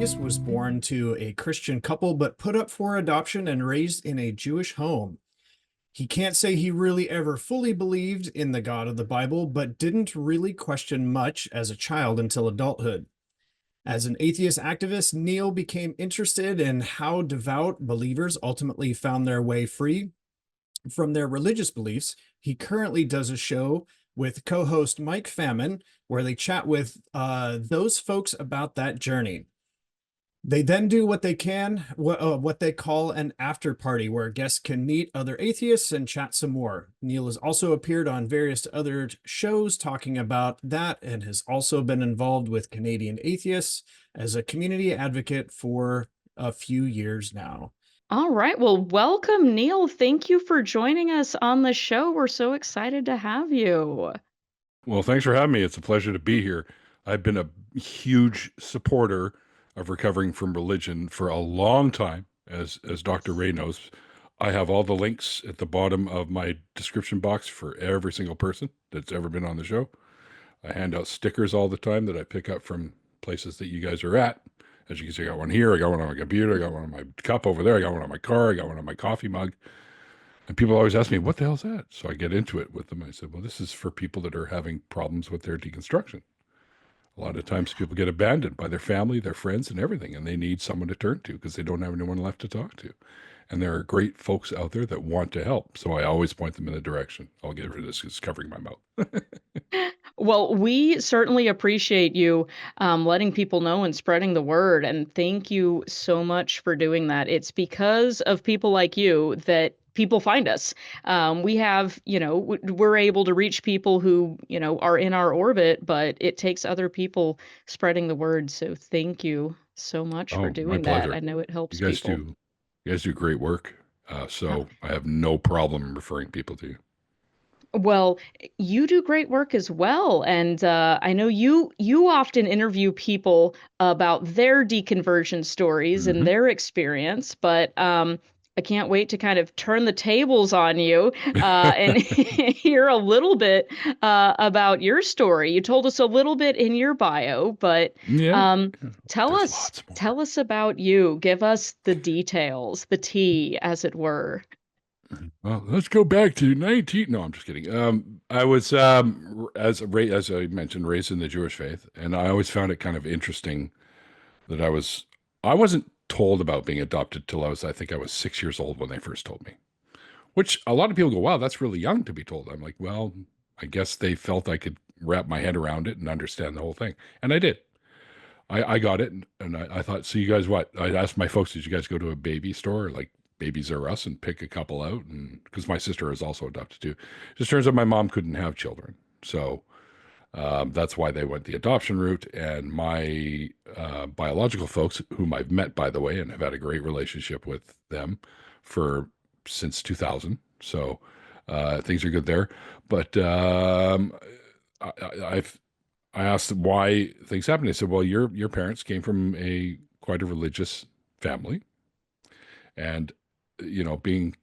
atheist was born to a Christian couple, but put up for adoption and raised in a Jewish home. He can't say he really ever fully believed in the God of the Bible, but didn't really question much as a child until adulthood. As an atheist activist, Neil became interested in how devout believers ultimately found their way free from their religious beliefs. He currently does a show with co-host Mike Famine where they chat with those folks about that journey. They then do what they call an after party, where guests can meet other atheists and chat some more. Neil has also appeared on various other shows talking about that and has also been involved with Canadian Atheists as a community advocate for a few years now. All right. Well, welcome, Neil. Thank you for joining us on the show. We're so excited to have you. Well, thanks for having me. It's a pleasure to be here. I've been a huge supporter of recovering from religion for a long time, as Dr. Ray knows. I have all the links at the bottom of my description box for every single person that's ever been on the show. I hand out stickers all the time that I pick up from places that you guys are at. As you can see, I got one here, I got one on my computer, I got one on my cup over there, I got one on my car, I got one on my coffee mug. And people always ask me, what the hell's that? So I get into it with them. I said, well, this is for people that are having problems with their deconstruction. A lot of times people get abandoned by their family, their friends, and everything, and they need someone to turn to because they don't have anyone left to talk to. And there are great folks out there that want to help. So I always point them in the direction. I'll get rid of this. It's covering my mouth. Well, we certainly appreciate you letting people know and spreading the word. And thank you so much for doing that. It's because of people like you that people find us. We have, we're able to reach people who, are in our orbit, but it takes other people spreading the word. So thank you so much for Oh, my doing that. pleasure. I know it You helps guys people. do, you guys do great work. So I have no problem referring people to you. Well, you do great work as well, and I know you often interview people about their deconversion stories and Mm-hmm. their experience, but I can't wait to kind of turn the tables on you and hear a little bit about your story. You told us a little bit in your bio, but Yeah, um, tell there's us lots more. tell us about you. Give us the details, the tea, as it were. Well, let's go back to 19. No, I'm just kidding. I was, as I mentioned, raised in the Jewish faith, and I always found it kind of interesting that I wasn't told about being adopted till I think I was 6 years old when they first told me. Which a lot of people go, wow, that's really young to be told. I'm like, well, I guess they felt I could wrap my head around it and understand the whole thing, and I did. I got it, and I thought, so you guys what? I asked my folks, did you guys go to a baby store like Babies R Us and pick a couple out? And because my sister is also adopted too. Just turns out my mom couldn't have children. So that's why they went the adoption route. And my biological folks, whom I've met, by the way, and have had a great relationship with them for since 2000. So things are good there. But I, I've I asked them why things happened. They said, "Well, your parents came from a quite a religious family, and being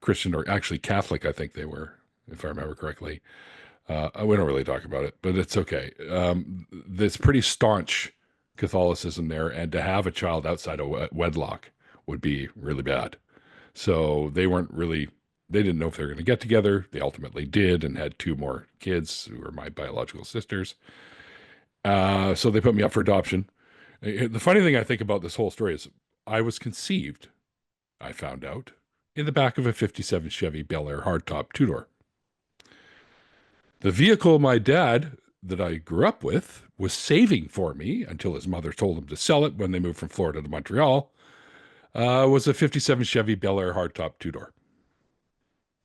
Christian or actually Catholic, I think they were, if I remember correctly. We don't really talk about it, but it's okay. There's pretty staunch Catholicism there, and to have a child outside of wedlock would be really bad. So they weren't really, they didn't know if they were going to get together. They ultimately did and had two more kids who were my biological sisters. So they put me up for adoption. The funny thing I think about this whole story is I was conceived, I found out, in the back of a 57 Chevy Bel Air hardtop two-door. The vehicle my dad that I grew up with was saving for me until his mother told him to sell it when they moved from Florida to Montreal was a 57 Chevy Bel Air hardtop two-door.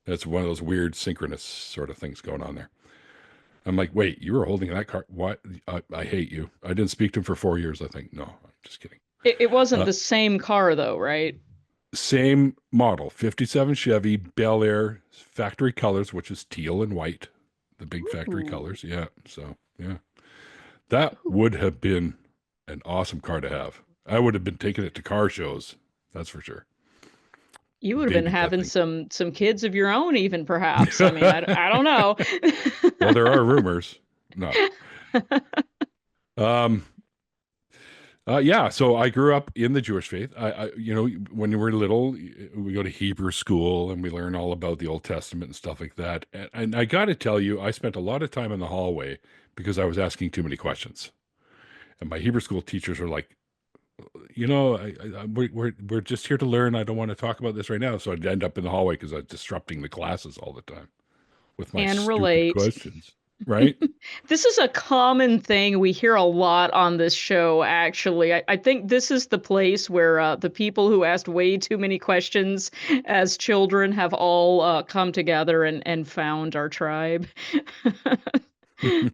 That's one of those weird synchronous sort of things going on there. I'm like, wait, you were holding that car? What? I hate you. I didn't speak to him for 4 years, I think. No, I'm just kidding. It wasn't Uh, the same car though, right? Same model, 57 Chevy Bel Air factory colors, which is teal and white, the big factory Ooh. colors. Yeah. So, yeah, that would have been an awesome car to have. I would have been taking it to car shows. That's for sure. You would have been Babied that having thing. some kids of your own even perhaps. I mean, I don't know. Well, there are rumors. No. Um, Yeah, so I grew up in the Jewish faith. When you were little, we go to Hebrew school and we learn all about the Old Testament and stuff like that. And I got to tell you, I spent a lot of time in the hallway because I was asking too many questions. And my Hebrew school teachers were like, we're just here to learn. I don't want to talk about this right now. So I'd end up in the hallway because I was disrupting the classes all the time with my And stupid relate. questions. Right? This is a common thing we hear a lot on this show, actually. I think this is the place where the people who asked way too many questions as children have all come together and found our tribe.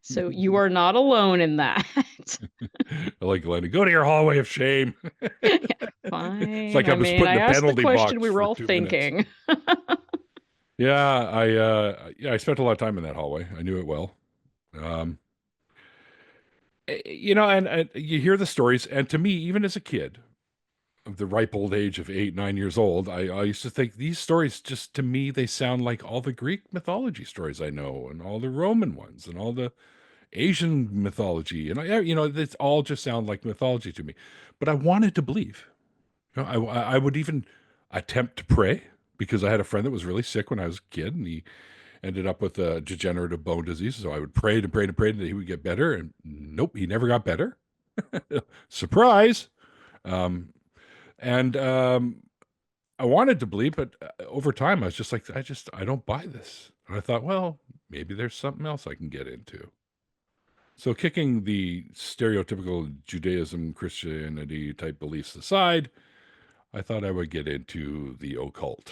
So you are not alone in that. I like Glenn, go to your hallway of shame. It's Fine. like I I was mean, put in I a asked the penalty question box we were for all 2 minutes. thinking. Yeah, I spent a lot of time in that hallway. I knew it well. Um, and you hear the stories, and to me, even as a kid of the ripe old age of 8, 9 years old, I used to think these stories just to me they sound like all the Greek mythology stories I know, and all the Roman ones, and all the Asian mythology, and it's all just sound like mythology to me. But I wanted to believe. I would even attempt to pray because I had a friend that was really sick when I was a kid, and he ended up with a degenerative bone disease. So I would pray and pray and pray that he would get better, and nope, he never got better. Surprise! Um, and I wanted to believe, but over time, I was just like, I don't buy this. And I thought, well, maybe there's something else I can get into. So, kicking the stereotypical Judaism, Christianity type beliefs aside, I thought I would get into the occult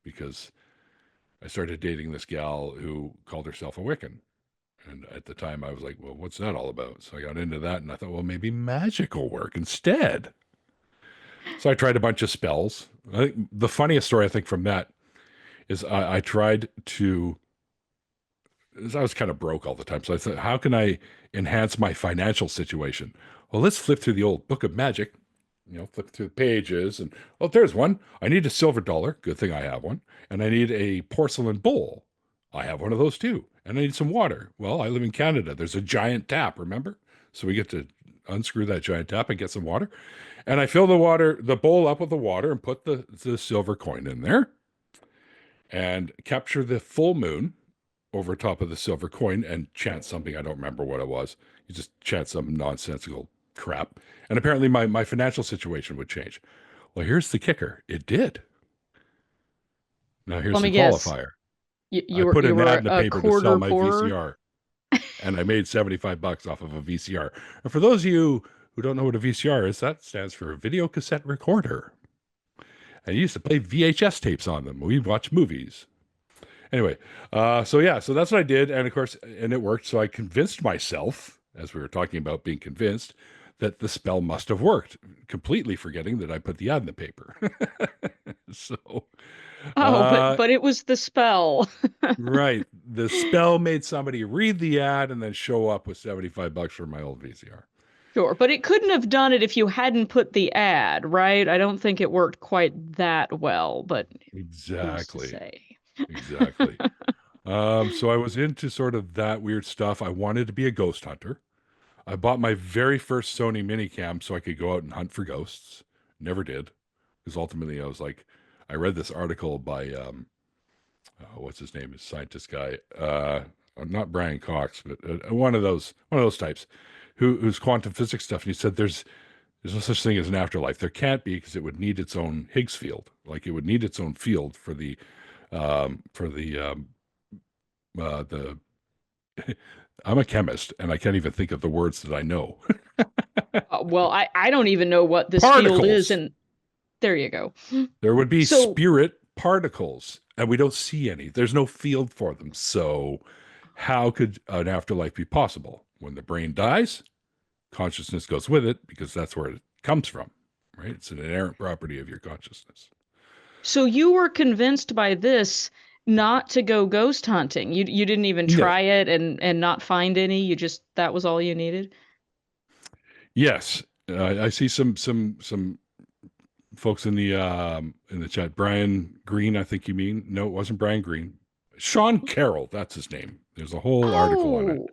because I started dating this gal who called herself a Wiccan. And at the time, I was like, well, what's that all about? So I got into that and I thought, well, maybe magic will work instead. So I tried a bunch of spells. I think the funniest story I think from that is I tried to, I was kind of broke all the time. So I thought, how can I enhance my financial situation? Well, let's flip through the old book of magic, flip through the pages and, oh, there's one. I need a silver dollar. Good thing I have one. And I need a porcelain bowl. I have one of those too. And I need some water. Well, I live in Canada. There's a giant tap, remember? So we get to unscrew that giant tap and get some water. And I fill the bowl up with the water and put the silver coin in there and capture the full moon over top of the silver coin and chant something. I don't remember what it was. You just chant some nonsensical crap. And apparently my financial situation would change. Well, here's the kicker. It did. Now here's Let the me guess. qualifier. You, I you were put you an ad were in the a paper to sell quarter my poorer. VCR and I made $75 off of a VCR. And for those of you who don't know what a VCR is, that stands for video cassette recorder. And you used to play VHS tapes on them. We'd watch movies. Anyway, so that's what I did, and of course, and it worked. So I convinced myself, as we were talking about being convinced, that the spell must have worked. Completely forgetting that I put the ad in the paper. so, Oh, but uh, but it was the spell. right, the spell made somebody read the ad and then show up with $75 for my old VCR. Sure, but it couldn't have done it if you hadn't put the ad, right? I don't think it worked quite that well, but who's to Exactly, say? exactly. So I was into sort of that weird stuff. I wanted to be a ghost hunter. I bought my very first Sony Minicam so I could go out and hunt for ghosts. Never did, because ultimately I was like, I read this article by what's his name, his scientist guy, not Brian Cox, but one of those types, who's quantum physics stuff, and he said there's no such thing as an afterlife. There can't be because it would need its own Higgs field, like it would need its own field for the I'm a chemist and I can't even think of the words that I know. Well, I don't even know what this field is, Particles. and there you go. There would be So, spirit particles, and we don't see any. There's no field for them. So, how could an afterlife be possible? When the brain dies, consciousness goes with it because that's where it comes from, right? It's an inherent property of your consciousness. so you were convinced by this not to go ghost hunting. You didn't even No. try it and not find any. You just that was all you needed. Yes. I see some folks in the chat. Brian Green, I think you mean. No, it wasn't Brian Green. Sean Carroll, that's his name. There's a whole article on it. Oh,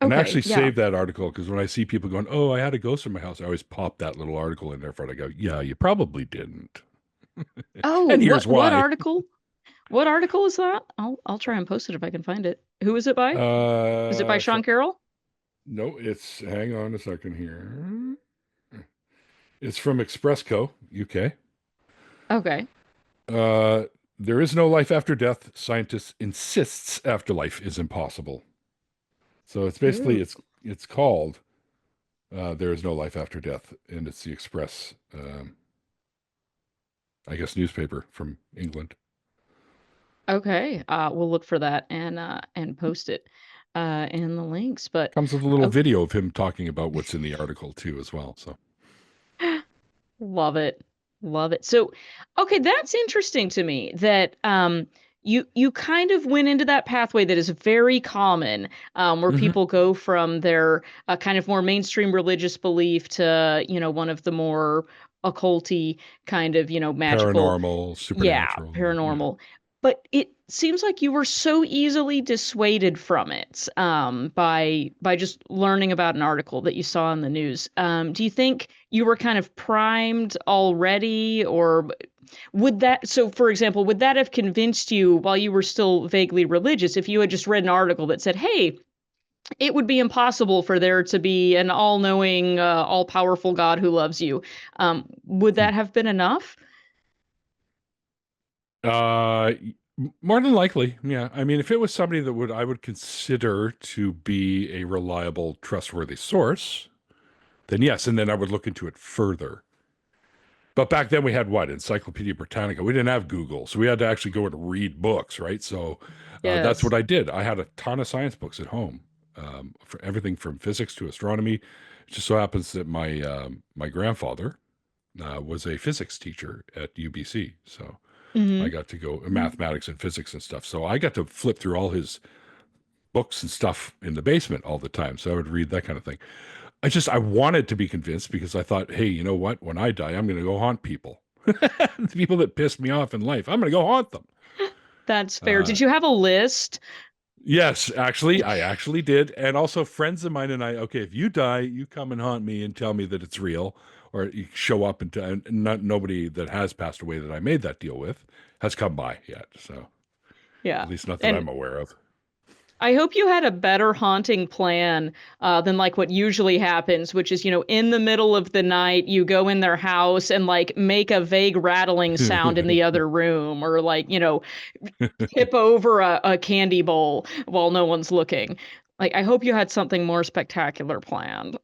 And I Okay, actually yeah. save that article because when I see people going, "Oh, I had a ghost in my house," I always pop that little article in there for it. I go, "Yeah, you probably didn't." Oh, And here's what why. article? What article is that? I'll try and post it if I can find it. Who is it by? Is it by From Sean Carroll? no, it's hang on a second here. It's from Expressco, UK. Okay. Uh, there is no life after death. Scientists insists afterlife is impossible. So it's basically Ooh. it's called There is no life after death, and it's the Express, I guess, newspaper from England. Okay. We'll look for that and post it in the links. But Comes with a little oh, video of him talking about what's in the article too, as well. So love it. Love it. So, okay, that's interesting to me that you kind of went into that pathway that is very common, where Mhm. people go from their kind of more mainstream religious belief to, one of the more occulty kind of, magical, Paranormal, yeah, supernatural, yeah. paranormal. But it seems like you were so easily dissuaded from it, by just learning about an article that you saw in the news. Do you think you were kind of primed already, or would that, so for example, would that have convinced you while you were still vaguely religious if you had just read an article that said, hey, it would be impossible for there to be an all-knowing, all-powerful God who loves you? Would Hmm. that have been enough? Uh, More than likely, yeah. I mean, if it was somebody that would I would consider to be a reliable, trustworthy source, then yes, and then I would look into it further. But back then we had what? Encyclopedia Britannica. We didn't have Google, so we had to actually go and read books, right? So that's what Yes. I did. I had a ton of science books at home, for everything from physics to astronomy. It just so happens that my grandfather was a physics teacher at UBC, so I Hmm. got to go mathematics and physics and stuff. So I got to flip through all his books and stuff in the basement all the time. So I would read that kind of thing. I wanted to be convinced because I thought, hey, you know what? When I die, I'm going to go haunt people. The people that pissed me off in life, I'm going to go haunt them. That's fair. Uh, Did you have a list? yes, actually, I actually did. And also friends of mine and I, okay, if you die, you come and haunt me and tell me that it's real, or you show up and not nobody that has passed away that I made that deal with has come by yet. So Yeah. at least not that And I'm aware of. I hope you had a better haunting plan than like what usually happens, which is, in the middle of the night, you go in their house and like make a vague rattling sound in the other room, or like, tip over a candy bowl while no one's looking. Like, I hope you had something more spectacular planned.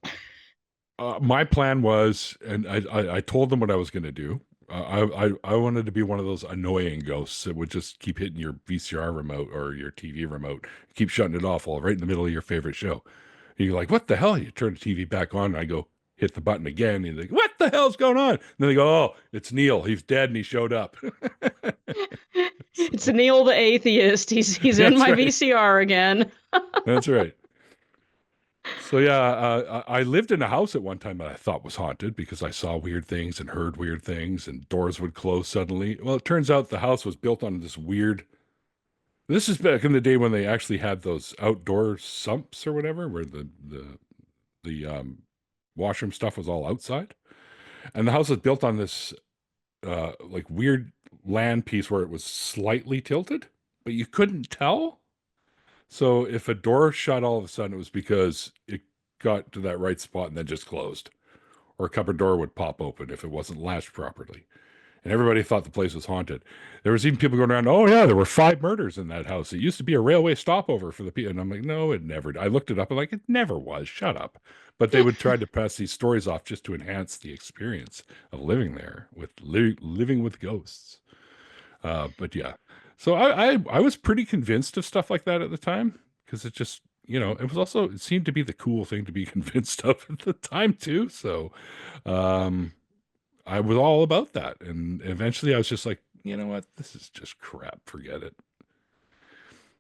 My plan was, and I told them what I was going to do. I wanted to be one of those annoying ghosts that would just keep hitting your VCR remote or your TV remote, keep shutting it off while right in the middle of your favorite show. And you're like, "What the hell?" You turn the TV back on, and I go hit the button again. And you're like, "What the hell's going on?" And then they go, "Oh, it's Neil. He's dead, and he showed up." It's So Neil the atheist. He's in that's my right. VCR again. That's right. So yeah, I lived in a house at one time that I thought was haunted because I saw weird things and heard weird things, and doors would close suddenly. Well, it turns out the house was built on this weird. This is back in the day when they actually had those outdoor sumps or whatever, where the washroom stuff was all outside, and the house was built on this like weird land piece where it was slightly tilted, but you couldn't tell. So if a door shut all of a sudden, it was because it got to that right spot and then just closed, or a cupboard door would pop open if it wasn't latched properly. And everybody thought the place was haunted. There was even people going around, oh yeah, there were 5 murders in that house. It used to be a railway stopover for the people. And I'm like, no, it never. I looked it up. I'm like, it never was. Shut up. But they would try to pass these stories off just to enhance the experience of living there with living with ghosts. But yeah, so I was pretty convinced of stuff like that at the time because it just it was also it seemed to be the cool thing to be convinced of at the time too. So um, I was all about that, and eventually I was just like, you know what, this is just crap. Forget it.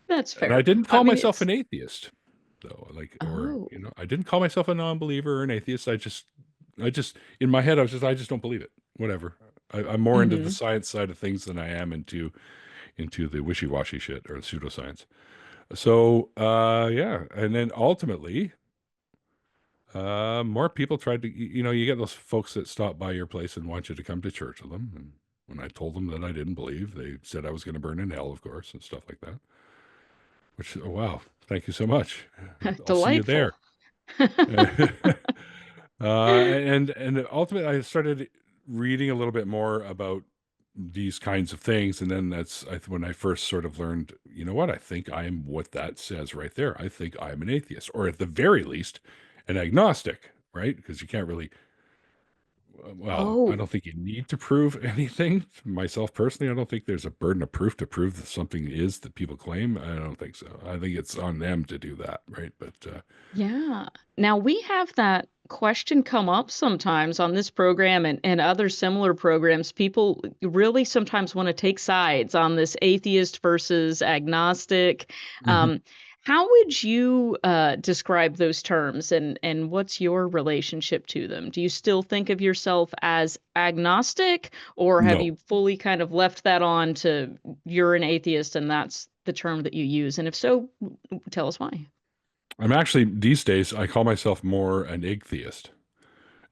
That's And I fair. didn't I call mean, myself it's, an atheist though, like or oh. I didn't call myself a non-believer or an atheist. I just in my head I just don't believe it. Whatever. I'm more into the Hmm. science side of things than I am into the wishy-washy shit or the pseudoscience. So, yeah. And then ultimately, more people tried to, you get those folks that stop by your place and want you to come to church with them. And when I told them that I didn't believe, they said I was going to burn in hell, of course, and stuff like that. Which, oh, wow, thank you so much. I'll see you Delightful. there. And ultimately, I started reading a little bit more about these kinds of things, and then when I first sort of learned, you know what? I think I am what that says right there. I think I'm an atheist, or at the very least, an agnostic, right? Because you can't really. Well, I Oh, don't think you need to prove anything. Myself personally, I don't think there's a burden of proof to prove that something is that people claim. I don't think so. I think it's on them to do that, right? But yeah. Now we have that question come up sometimes on this program and other similar programs. People really sometimes want to take sides on this atheist versus agnostic. Mhm. Um, how would you describe those terms and what's your relationship to them? Do you still think of yourself as agnostic, or have No, you fully kind of left that on to you're an atheist and that's the term that you use? And if so, tell us why. I'm actually these days I call myself more an atheist.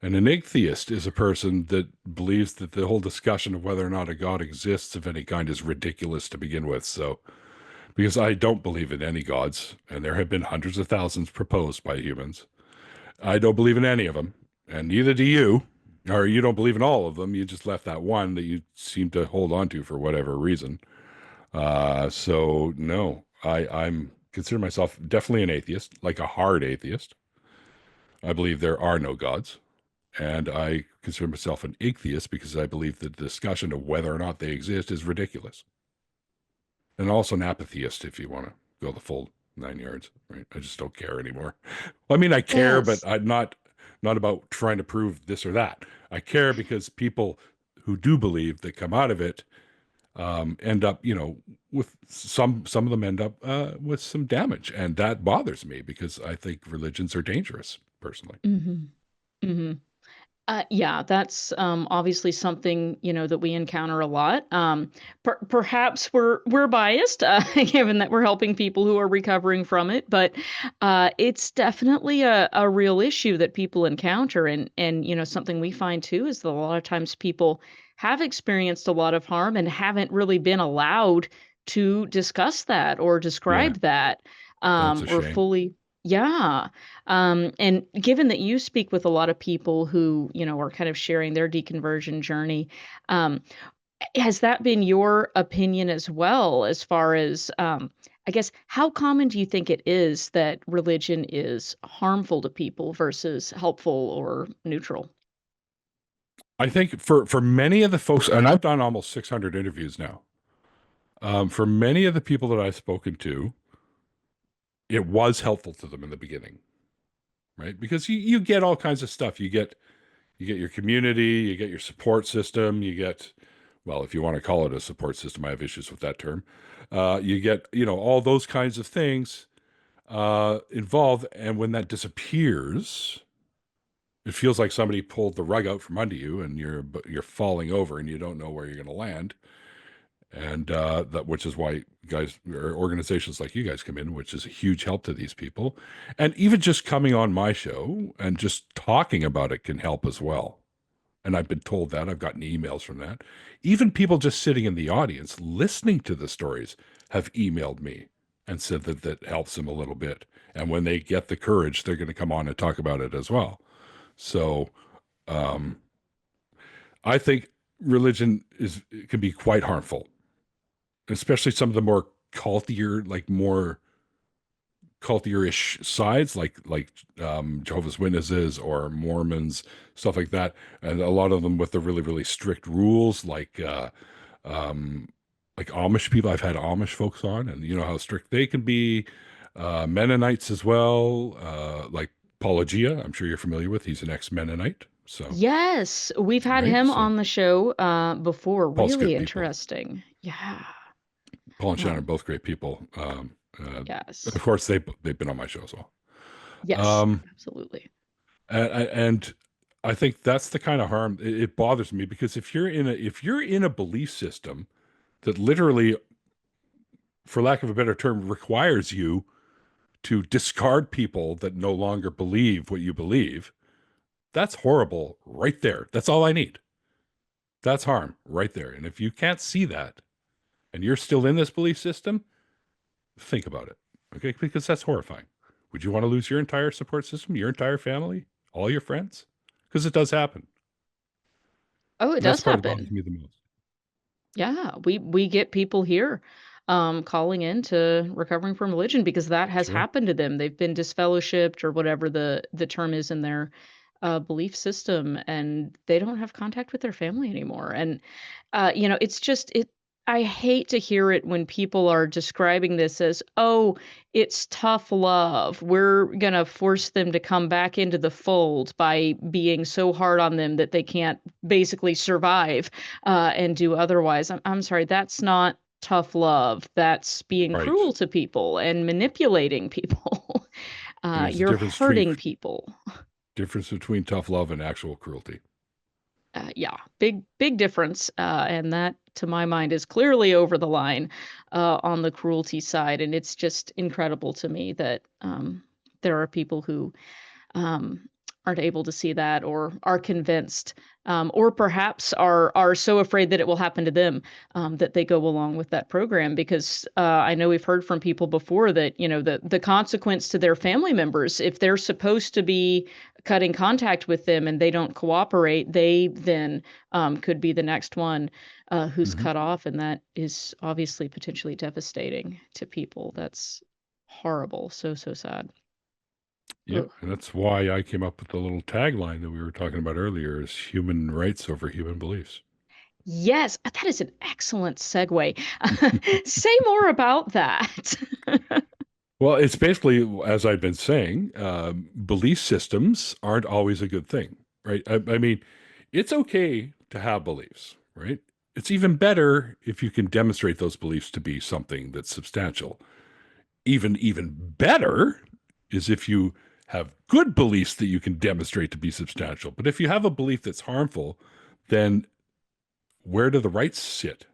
And an atheist is a person that believes that the whole discussion of whether or not a God exists of any kind is ridiculous to begin with. So, because I don't believe in any gods, and there have been hundreds of thousands proposed by humans, I don't believe in any of them, and neither do you, or you don't believe in all of them. You just left that one that you seem to hold on to for whatever reason. So no, I'm consider myself definitely an atheist, like a hard atheist. I believe there are no gods. And I consider myself an atheist because I believe that the discussion of whether or not they exist is ridiculous. And also an apatheist if you want to go the full 9 yards, right? I just don't care anymore. Well, I mean, I care, but Yes. I'm not about trying to prove this or that. I care because people who do believe that come out of it end up, with some of them end up with some damage, and that bothers me because I think religions are dangerous, personally. Mhm. Mhm. Yeah, that's obviously something that we encounter a lot. Perhaps we're biased, given that we're helping people who are recovering from it, but it's definitely a real issue that people encounter, and something we find too is that a lot of times people have experienced a lot of harm and haven't really been allowed to discuss that or Yeah, describe that that's a or shame. fully. Yeah. And given that you speak with a lot of people who, are kind of sharing their deconversion journey, um, has that been your opinion as well, as far as, I guess, how common do you think it is that religion is harmful to people versus helpful or neutral? I think for many of the folks, and I've done almost 600 interviews now. For many of the people that I've spoken to, it was helpful to them in the beginning, right? Because you get all kinds of stuff. You get your community, you get your support system, you get, well, if you want to call it a support system, I have issues with that term. You get all those kinds of things involved, and when that disappears, it feels like somebody pulled the rug out from under you, and you're falling over, and you don't know where you're going to land. And that which is why guys or organizations like you guys come in, which is a huge help to these people. And even just coming on my show and just talking about it can help as well. And I've been told that. I've gotten emails from that. Even people just sitting in the audience listening to the stories have emailed me and said that that helps them a little bit. And when they get the courage, they're going to come on and talk about it as well. So um, I think religion can be quite harmful, especially some of the more cultier, like more cultier-ish sides, like Jehovah's Witnesses or Mormons, stuff like that, and a lot of them with the really really strict rules, um, like Amish people. I've had Amish folks on, and you know how strict they can be. Mennonites as well, like Apologia. I'm sure you're familiar with. He's an ex-Mennonite, so Yes, we've had right. him So on the show before. Paul's Really good people. interesting. Yeah. Paul and Shannon are Um, both great people. Of yes. course, they've been on my show as well. Yes, Um, absolutely. and I think that's the kind of harm it bothers me because if you're in a belief system that literally for lack of a better term, requires you to discard people that no longer believe what you believe, that's horrible right there. That's all I need. That's harm right there. And if you can't see that and you're still in this belief system, think about it. Okay? Because that's horrifying. Would you want to lose your entire support system, your entire family, all your friends? Because it does happen. Oh, it And that's does the part that bothers happen. me the most. Yeah, we get people here calling in to recovering from religion because that has Sure. happened to them. They've been disfellowshipped or whatever the term is in their belief system, and they don't have contact with their family anymore. And it's just it. I hate to hear it when people are describing this as, "Oh, it's tough love. We're gonna force them to come back into the fold by being so hard on them that they can't basically survive." And do otherwise. I'm sorry, that's not tough love. That's being Right. cruel to people and manipulating people. And there's a You're hurting people. difference between tough love and actual cruelty. Yeah, big difference. And that, to my mind, is clearly over the line on the cruelty side. And it's just incredible to me that there are people who um, aren't able to see that or are convinced or perhaps are so afraid that it will happen to them that they go along with that program because I know we've heard from people before that the consequence to their family members if they're supposed to be cutting contact with them and they don't cooperate they then could be the next one who's Mm-hmm. cut off and that is obviously potentially devastating to people. That's horrible. So sad. Yep. Ugh. And that's why I came up with the little tagline that we were talking about earlier is human rights over human beliefs. Yes, that is an excellent segue. Say more about that. Well, it's basically, as I've been saying, belief systems aren't always a good thing, right? I mean, it's okay to have beliefs, right? It's even better if you can demonstrate those beliefs to be something that's substantial. Even better is if you have good beliefs that you can demonstrate to be substantial. But if you have a belief that's harmful, then where do the rights sit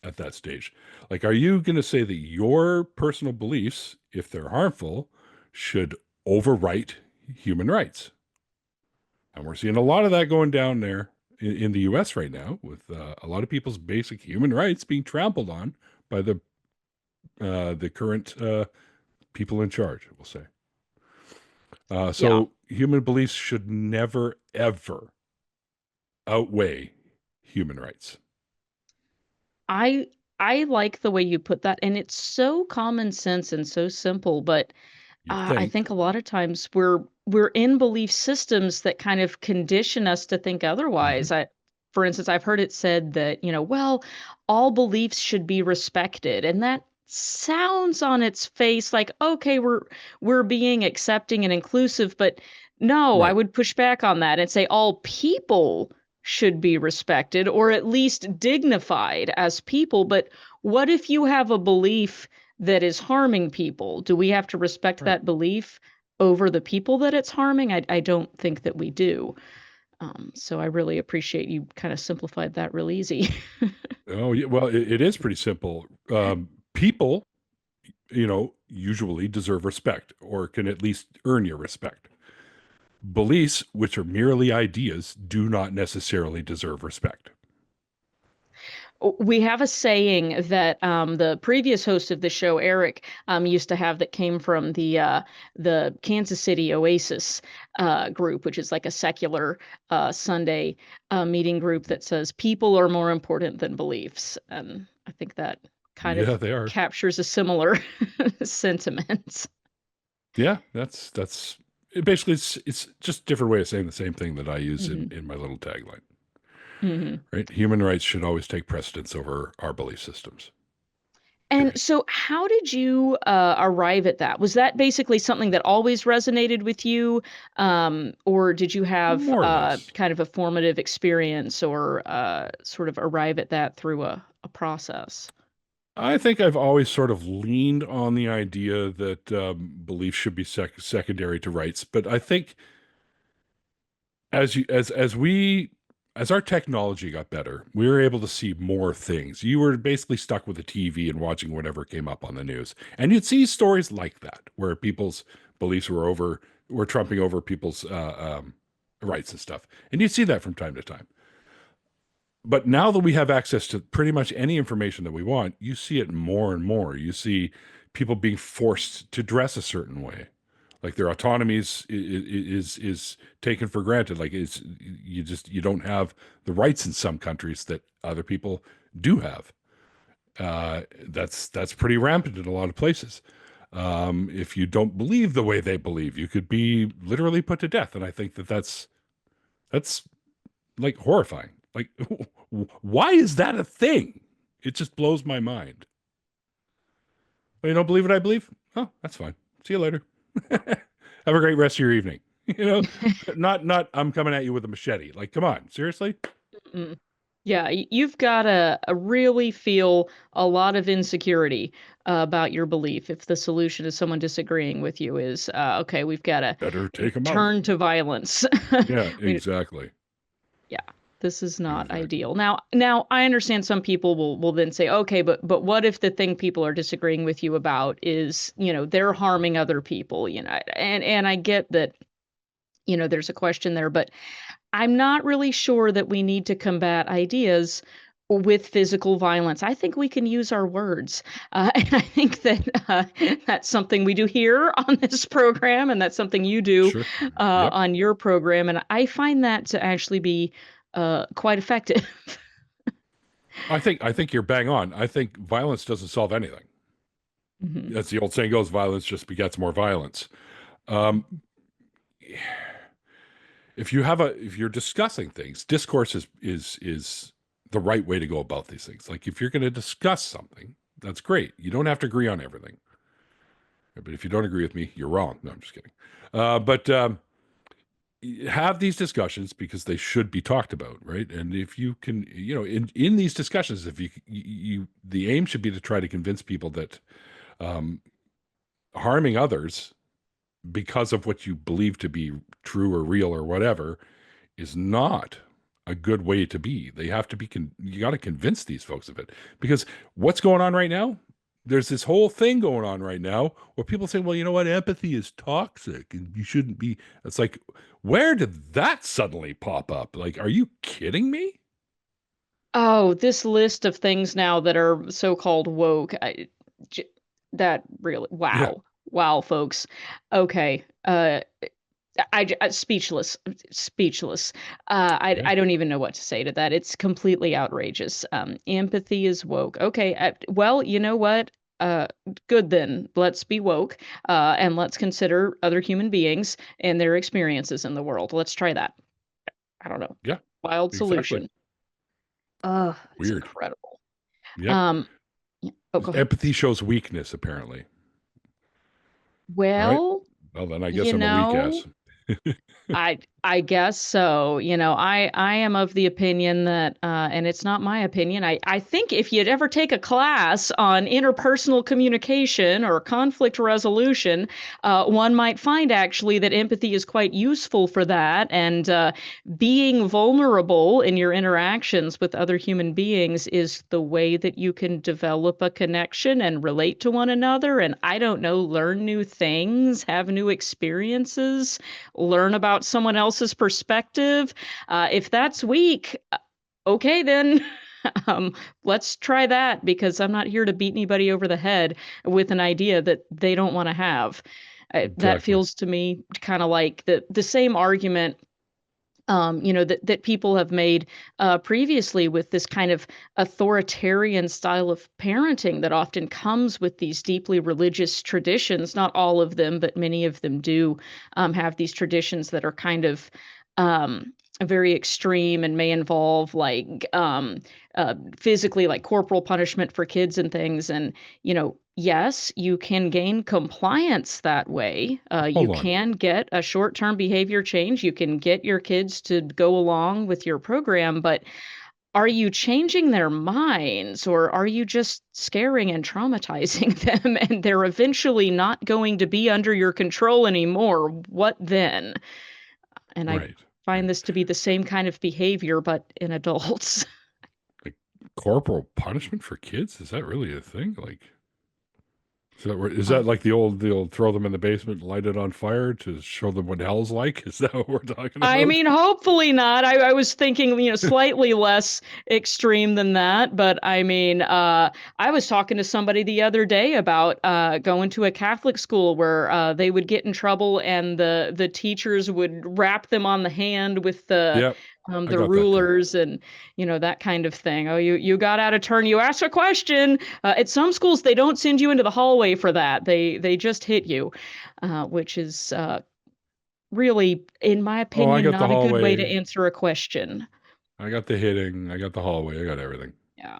at that stage? Like, are you going to say that your personal beliefs, if they're harmful, should overwrite human rights? And we're seeing a lot of that going down there in the US right now, with a lot of people's basic human rights being trampled on by the current people in charge, we'll say. Yeah. So human beliefs should never, ever outweigh human rights. I I like the way you put that, and it's so common sense and so simple, but You'd I think, think a lot of times we're in belief systems that kind of condition us to think mhm, otherwise. For instance, I've heard it said that, well, all beliefs should be respected, and that sounds on its face like, okay, we're being accepting and inclusive, but no, I right, would push back on that and say all people should be respected or at least dignified as people. But what if you have a belief that is harming people? Do we have to respect right. that belief over the people that it's harming? I don't think that we do. So I really appreciate you kind of simplified that real easy. Oh, yeah. Well, it is pretty simple. People, usually deserve respect or can at least earn your respect. Beliefs, which are merely ideas, do not necessarily deserve respect. We have a saying that the previous host of the show, Eric, used to have that came from the Kansas City Oasis group, which is like a secular Sunday meeting group that says people are more important than beliefs, and I think that kind Yeah, of they are. captures a similar sentiment. Yeah, that's it basically it's just a different way of saying the same thing that I use in Hmm. in my little tagline. Hmm. Right? Human rights should always take precedence over our belief systems. And Period. so, how did you arrive at that? Was that basically something that always resonated with you, or did you have More or less. kind of a formative experience, or sort of arrive at that through a process? I think I've always sort of leaned on the idea that beliefs should be secondary to rights, but I think as we as our technology got better, we were able to see more things. You were basically stuck with a TV and watching whatever came up on the news. And you'd see stories like that where people's beliefs were trumping over people's rights and stuff. And you'd see that from time to time. But now that we have access to pretty much any information that we want, you see it more and more. You see people being forced to dress a certain way, like their autonomy is taken for granted. Like you don't have the rights in some countries that other people do have. That's pretty rampant in a lot of places. If you don't believe the way they believe, you could be literally put to death. And I think that's like horrifying. Like, why is that a thing? It just blows my mind. Well, you don't believe what I believe? Oh, that's fine. See you later. Have a great rest of your evening. Not I'm coming at you with a machete. Like, come on, seriously? Mm. Yeah, you've got to really feel a lot of insecurity about your belief if the solution to someone disagreeing with you is, okay, we've got to Better take them out. turn to violence. Yeah, I mean, exactly. yeah, this is not Exactly. ideal. Now I understand some people will then say, okay, but what if the thing people are disagreeing with you about is, they're harming other people, and I get that, there's a question there, but I'm not really sure that we need to combat ideas with physical violence. I think we can use our words. And I think that that's something we do here on this program, and that's something you do Sure. Yep. on your program. And I find that to actually be quite effective. I think you're bang on. I think violence doesn't solve anything. Mhm. As the old saying goes, violence just begets more violence. Um, if you're discussing things, discourse is the right way to go about these things. Like if you're going to discuss something, that's great. You don't have to agree on everything. But if you don't agree with me, you're wrong. No, I'm just kidding. But have these discussions because they should be talked about, right? And if you can, in these discussions, if the aim should be to try to convince people that harming others because of what you believe to be true or real or whatever is not a good way to be. They have to be, you got to convince these folks of it. Because what's going on right now? There's this whole thing going on right now where people say, well, you know what? Empathy is toxic and you shouldn't be. It's like, where did that suddenly pop up? Like, are you kidding me? Oh, this list of things now that are so-called woke, that really, Yeah. wow, folks. Okay, speechless, speechless. Yeah. I don't even know what to say to that. It's completely outrageous. Empathy is woke. Okay, well, you know what? Uh, Good then. Let's be woke, and let's consider other human beings and their experiences in the world. Let's try that. I don't know. Yeah. Wild Exactly. solution. It's Weird. incredible. Yep. Um, oh, go ahead. Empathy shows weakness, apparently. All right. Well, Well, then I guess you I'm a weak know, ass. I guess so. I am of the opinion that, and it's not my opinion. I think if you'd ever take a class on interpersonal communication or conflict resolution, one might find actually that empathy is quite useful for that. And being vulnerable in your interactions with other human beings is the way that you can develop a connection and relate to one another. And I don't know, learn new things, have new experiences, learn about someone else's perspective. If that's weak, okay, then let's try that because I'm not here to beat anybody over the head with an idea that they don't want to have. That Exactly. feels to me kind of like the same argument. That people have made previously with this kind of authoritarian style of parenting that often comes with these deeply religious traditions. Not all of them, but many of them do have these traditions that are kind of very extreme and may involve like physically, like corporal punishment for kids and things. And, yes, you can gain compliance that way. You Hold on. can get a short term behavior change. You can get your kids to go along with your program, but are you changing their minds or are you just scaring and traumatizing them and they're eventually not going to be under your control anymore? What then? And I Right. find this to be the same kind of behavior, but in adults. Like corporal punishment for kids? Is that really a thing? Like, is that Um, like the old throw them in the basement, light it on fire to show them what hell's like? Is that what we're talking I about? mean, hopefully not. I was thinking, slightly less extreme than that. But I mean, I was talking to somebody the other day about going to a Catholic school where they would get in trouble and the teachers would rap them on the hand with Yep, I the got that too. rulers and that kind of thing. Oh, you got out of turn. You asked a question. At some schools, they don't send you into the hallway for that. They just hit you, which is really, in my Oh, I opinion, got the not a good way to hallway. answer a question. I got the hitting. I got the hallway. I got everything. Yeah.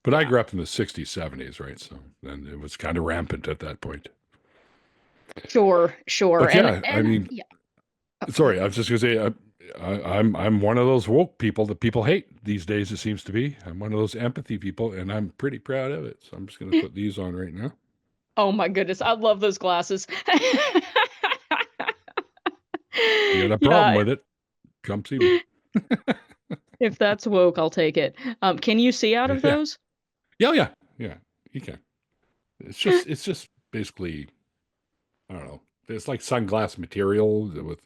But I Yeah. grew up in the 60s, 70s, right? So then it was kind of rampant at that point. Sure, sure. But And yeah, I and mean, yeah. Oh, go sorry, ahead. I was just gonna say I'm one of those woke people that people hate these days. It seems to be. I'm one of those empathy people, and I'm pretty proud of it. So I'm just gonna put these on right now. Oh my goodness, I love those glasses. You got a problem Yeah, with it? Come see me. if that's woke, I'll take it. Can you see out of Yeah, those? yeah, yeah, yeah. You can. It's just basically I don't know. It's like sunglass material with,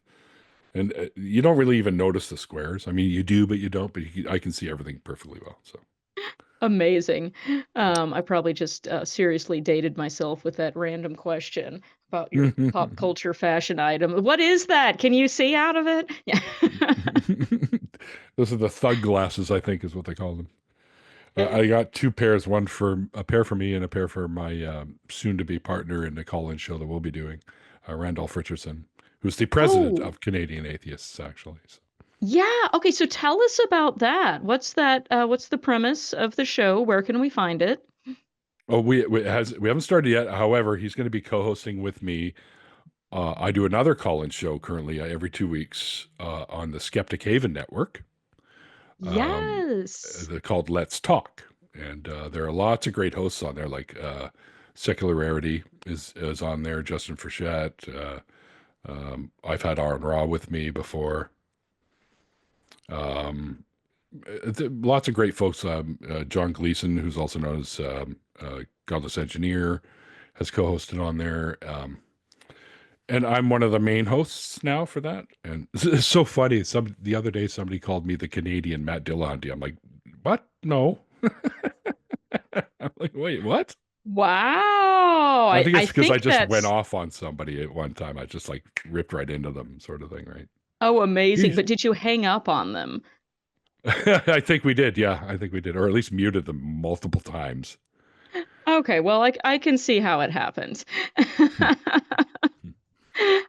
and you don't really even notice the squares. I mean, you do, but you don't. But I can see everything perfectly well. So. Amazing. I probably just seriously dated myself with that random question about your pop culture fashion item. What is that? Can you see out of it? Yeah. Those are the thug glasses, I think, is what they call them. I got two pairs, a pair for me and a pair for my soon-to-be partner in the call-in show that we'll be doing, Randolph Richardson, who's the president Oh, of Canadian Atheists, actually. So, yeah. Okay, so tell us about that. What's that? What's the premise of the show? Where can we find it? oh, we haven't started yet. However, he's going to be co-hosting with me. I do another call-in show currently every 2 weeks on the Skeptic Haven Network. Um, Yes. they're called Let's Talk, and there are lots of great hosts on there. Like Secularity is on there. Justin Frechette. I've had Aaron Raw with me before. Um, Lots of great folks. John Gleason, who's also known as Godless Engineer, has co-hosted on there. And I'm one of the main hosts now for that. And it's so funny. The other day, somebody called me the Canadian Matt Dillahunty. I'm like, what? No. I'm like, wait, what? Wow. I I think I it's because I think just went that's off on somebody at one time. I just like ripped right into them, sort of thing, right? amazing. He's, But did you hang up on them? I think we did. Yeah, I think we did, or at least muted them multiple times. Okay, well, I can see how it happens. Hmm.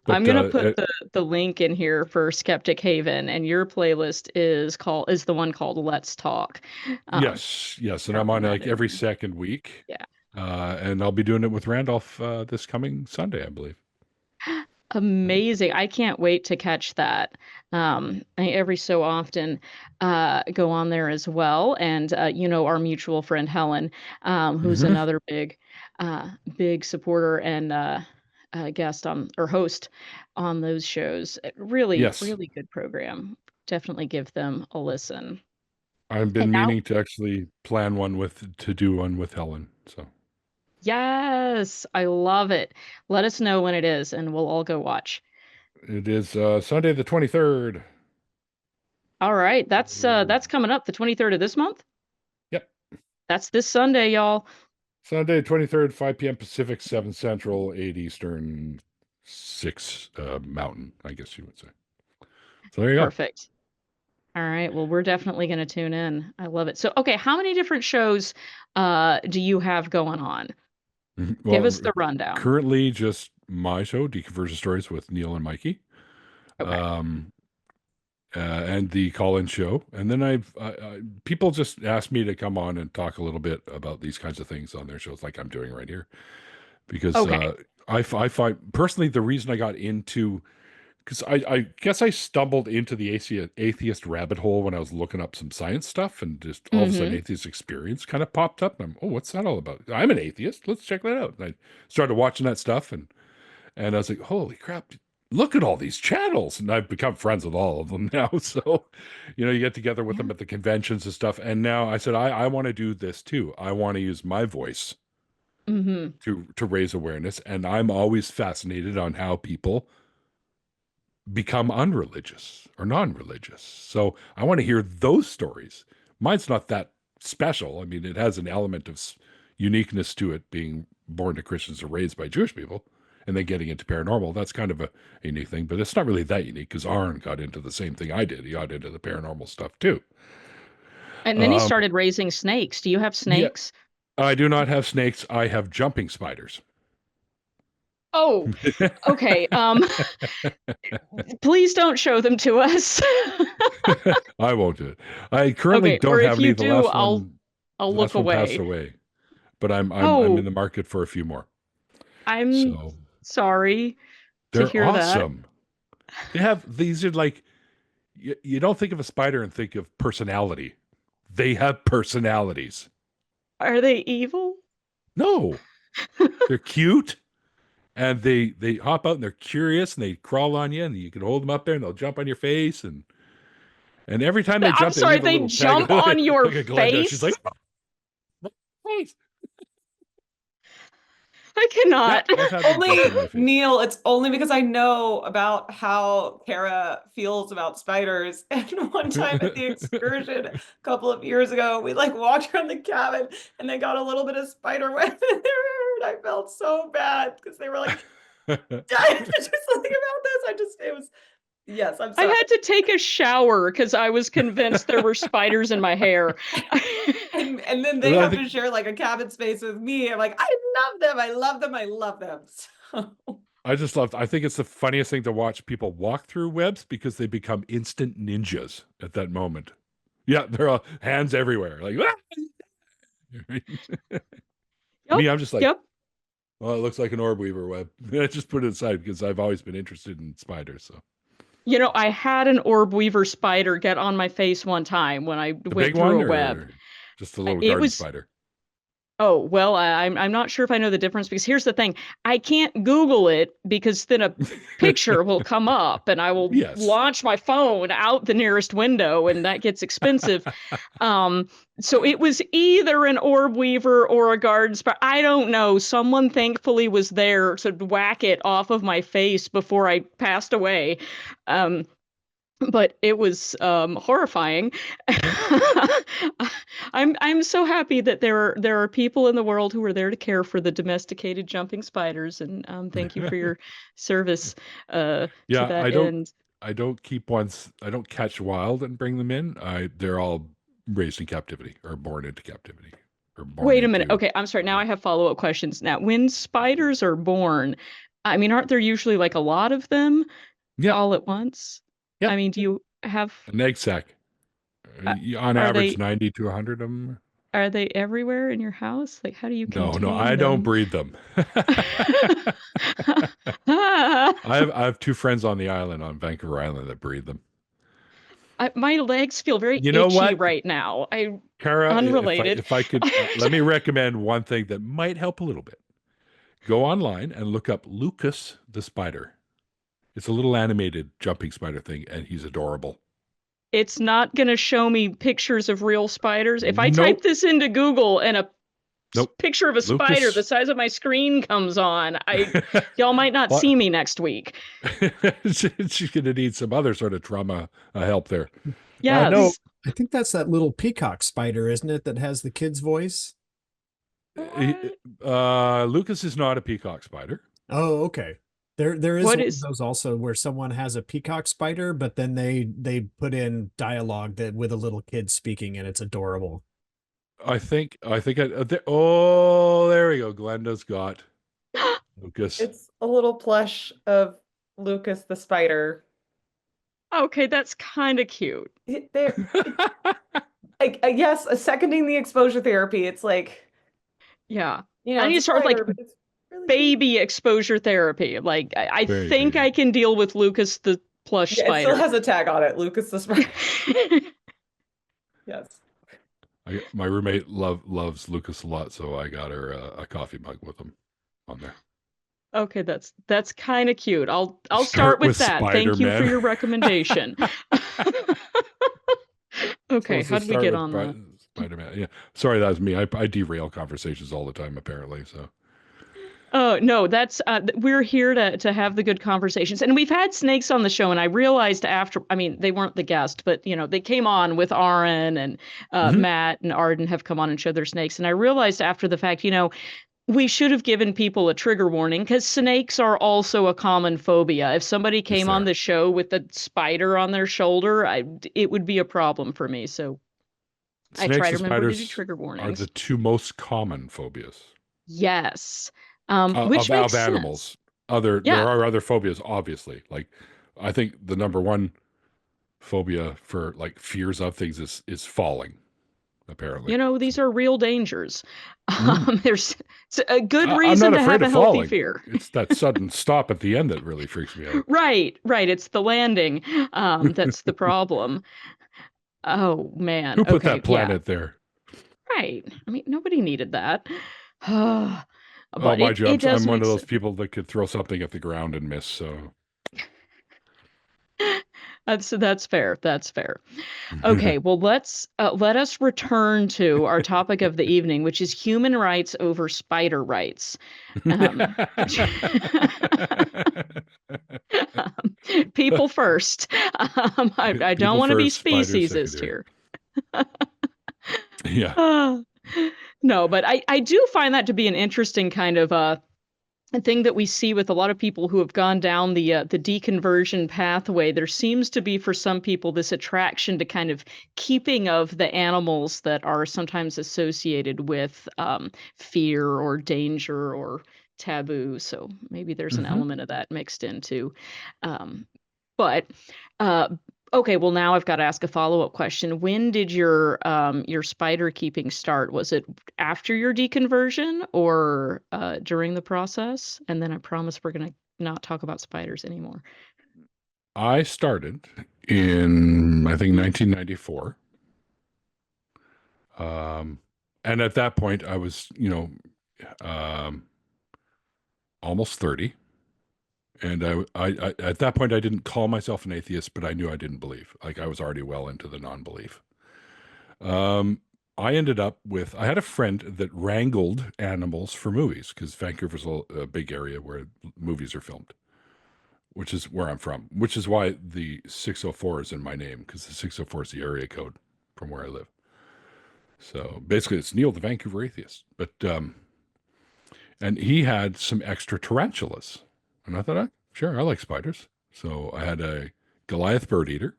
I'm But gonna put the link in here for Skeptic Haven, and your playlist is the one called Let's Talk. Um, yes, yes, and I'm Dropping on that like in every there. second week, Yeah. and I'll be doing it with Randolph this coming Sunday, I believe. Amazing. I can't wait to catch that. I every so often go on there as well. And our mutual friend Helen, who's Hmm. another big supporter and guest on or host on those shows. Really, Yes, really good program. Definitely give them a listen. I've And been now, meaning to actually plan to do one with Helen. So yes, I love it. Let us know when it is, and we'll all go watch. it is Sunday the 23rd. All right, that's coming up the 23rd of this month. Yep. That's this Sunday, y'all. Sunday, 23rd, 5 p.m. Pacific, 7 Central, 8 Eastern, 6 Mountain, I guess you would say. So there you go. Perfect. All right. Well, we're definitely going to tune in. I love it. So, okay, how many different shows do you have going on? Mhm. Give Well, us the rundown. currently just my show, Deconversion Stories with Neil and Mikey, Okay. um, and the call-in show. And then people just ask me to come on and talk a little bit about these kinds of things on their shows, like I'm doing right here, because Okay. I find personally the reason I got into because I guess I stumbled into the atheist rabbit hole when I was looking up some science stuff, and just all of a sudden, Mm-hmm. atheist experience kind of popped up. And what's that all about? I'm an atheist. Let's check that out. And I started watching that stuff, and I was like, holy crap! look at all these channels. And I've become friends with all of them now. So, you get together with Yeah. them at the conventions and stuff. And now I said, I want to do this too. I want to use my voice Hmm. to raise awareness. And I'm always fascinated on how people become unreligious or non-religious. So I want to hear those stories. Mine's not that special. I mean, it has an element of uniqueness to it, being born to Christians or raised by Jewish people, and then getting into paranormal. That's kind of a unique thing, but it's not really that unique because Arn got into the same thing I did. He got into the paranormal stuff too. And then he Um, started raising snakes. Do you have yeah, snakes? I do not have snakes. I have jumping spiders. Oh, okay. Please don't show them to us. I won't do it. I currently Okay, or don't if have you any. do, I'll The look last one passed away. away, but I'm in Oh, the market for a few more. I'm So sorry to they're hear that. awesome. These are like, you don't think of a spider and think of personality. They have personalities. Are they evil? No, they're cute, and they hop out and they're curious and they crawl on you and you can hold them up there and they'll jump on your face and every time they I'm jump they sorry, leave a they little tag. jump on your Look at Glenda. She's like, face? face. I Yeah, cannot. I've had them jump on Only my face. Neil, it's only because I know about how Kara feels about spiders. And one time at the excursion a couple of years ago, we like walked around the cabin and they got a little bit of spider web in their hair. And I felt so bad because they were like dying to do something about this. It was, yes, I'm I sorry. had to take a shower because I was convinced there were spiders in my hair. And then they Well, I have think to share like a cabin space with me. I'm like, I love them. I love them. I love them. So. I think it's the funniest thing to watch people walk through webs because they become instant ninjas at that moment. Yeah, they're all hands everywhere. Like, "Ah!" Yep, Me, I'm just like, yep. well, it looks like an orb weaver web. I just put it aside because I've always been interested in spiders. So I had an orb weaver spider get on my face one time when I the went big through one a web. or just a little It garden was spider? Oh, well, I'm not sure if I know the difference because here's the thing. I can't Google it because then a picture will come up and I will Yes. launch my phone out the nearest window and that gets expensive. So it was either an orb weaver or a garden spider. I don't know. Someone thankfully was there to whack it off of my face before I passed away. Um, but it was horrifying. I'm so happy that there are people in the world who are there to care for the domesticated jumping spiders, and thank you for your service to Yeah, that end. I don't keep ones. I don't catch wild and bring them in. They're all raised in captivity or born into captivity or born Wait a minute. into. Okay, I'm sorry. Now Yeah. I have follow-up questions. Now, when spiders are born, I mean, aren't there usually like a lot of them Yep. all at once? I Yep. mean, do you have An egg sac. uh, On are average, they 90 to 100 of them. are they everywhere in your house? Like, how do you No, no, contain I don't them? breed them. I have two friends on the island, on Vancouver Island, that breed them. My legs feel very You know itchy what, right now. Kara? Unrelated. If I could, let me recommend one thing that might help a little bit. Go online and look up Lucas the spider. It's a little animated jumping spider thing, and he's adorable. It's not going to show me pictures of real spiders. If I type Nope, this into Google and a nope. picture of a spider the Lucas. size of my screen comes on, y'all might not Well, see me next week. she's going to need some other sort of trauma help there. No, Yes. I think that's that little peacock spider, isn't it, that has the kid's voice? What? Lucas is not a peacock spider. Oh, okay. There is What one of is those also where someone has a peacock spider, but then they put in dialogue that with a little kid speaking, and it's adorable. Oh, there we go. Glenda's got Lucas. It's a little plush of Lucas the spider. Okay, that's kind of cute. There, yes, seconding the exposure therapy. It's like, Yeah. I need it's to a start with like spider, but it's really cute. baby exposure therapy. Like I Very think I baby. can deal with Lucas the plush Yeah, it still spider. has a tag on it, Lucas the spider. Yes. My roommate loves Lucas a lot, so I got her a coffee mug with him on there. Okay, that's kind of cute. I'll Start start with with that. Thank you for Spider-Man. your recommendation. Okay, Supposed to how did we start get with on that? Spider-Man. Yeah, sorry, that was me. I derail conversations all the time, apparently. So Oh, no, that's we're here to have the good conversations. And we've had snakes on the show, and I realized after, I mean, they weren't the guest, but they came on with Aaron and Mhm. Matt and Arden have come on and showed their snakes. And I realized after the fact, we should have given people a trigger warning because snakes are also a common phobia. If somebody Yes, came they on are. the show with a spider on their shoulder, it would be a problem for me. So I try Snakes to and remember to do spiders trigger are the warnings. two most common phobias Yes. of Which makes sense. animals. There Yeah. are other phobias, obviously. Like I think the number one phobia for like fears of things is falling. Apparently, These are real dangers. Mhm. There's a good I'm reason not to have afraid a of healthy falling. fear. It's that sudden stop at the end that really freaks me out. Right, right. It's the landing. That's the problem. Oh man. Who put Okay, that yeah. planet there? Right. I mean, nobody needed that. Oh, But mind you, it does I'm one make of those sense. people that could throw something at the ground and miss. So That's fair. That's fair. Okay, well let us return to our topic of the evening, which is human rights over spider rights. Which people first. I don't People want to be first, spiders speciesist secondary. here. Yeah. Uh, no, but I do find that to be an interesting kind of a thing that we see with a lot of people who have gone down the deconversion pathway. There seems to be for some people this attraction to kind of keeping of the animals that are sometimes associated with fear or danger or taboo. So maybe there's an Hmm. element of that mixed into. Um, but uh, okay, well now I've got to ask a follow-up question. When did your spider keeping start? Was it after your deconversion or during the process? And then I promise we're gonna not talk about spiders anymore. I started in, I think, 1994. Um, and at that point, I was, um, almost 30. And at that point, I didn't call myself an atheist, but I knew I didn't believe. Like I was already well into the non-belief. Um, I ended up with, I had a friend that wrangled animals for movies because Vancouver's a big area where movies are filmed, which is where I'm from, which is why the 604 is in my name because the 604 is the area code from where I live. So basically, it's Neil the Vancouver Atheist. And he had some extra tarantulas. And I thought, sure, I like spiders. So I had a Goliath bird eater,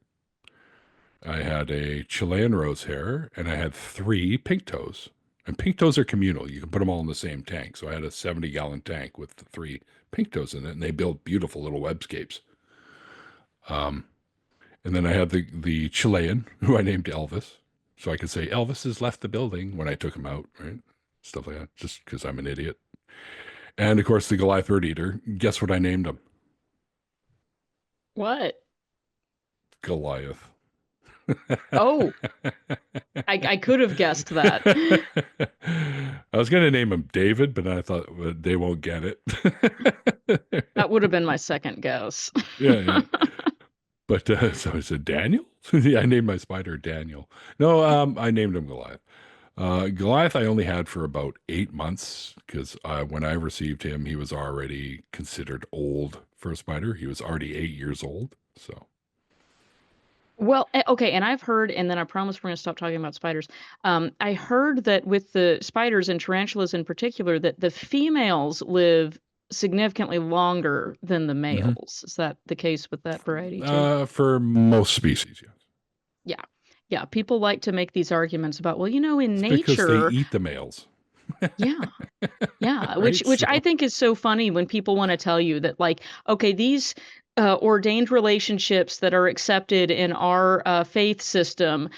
I had a Chilean rose hair, and I had 3 pink toes. And pink toes are communal. You can put them all in the same tank. So I had a 70-gallon tank with the 3 pink toes in it, and they build beautiful little webscapes. Um, and then I had the Chilean, who I named Elvis. So I could say, Elvis has left the building when I took him out, right? Stuff like that, just because I'm an idiot. And of course, the Goliath bird eater. Guess what I named him? What? Goliath. Oh, I could have guessed that. I was going to name him David, but I thought well, they won't get it. That would have been my second guess. Yeah, yeah. But so I said Daniel. Yeah, I named my spider Daniel. No, I named him Goliath. Goliath I only had for about 8 months because when I received him, he was already considered old for a spider. He was already 8 years old. So Well, okay, and I've heard, and then I promise we're going to stop talking about spiders. I heard that with the spiders and tarantulas in particular, that the females live significantly longer than the mhm. males. Is that the case with that variety too? For most species, yes. Yeah. Yeah. People like to make these arguments about, well, in It's because they nature, eat the males. yeah. Yeah, which Right? which I So think is so funny when people want to tell you that, like, okay, these ordained relationships that are accepted in our faith system,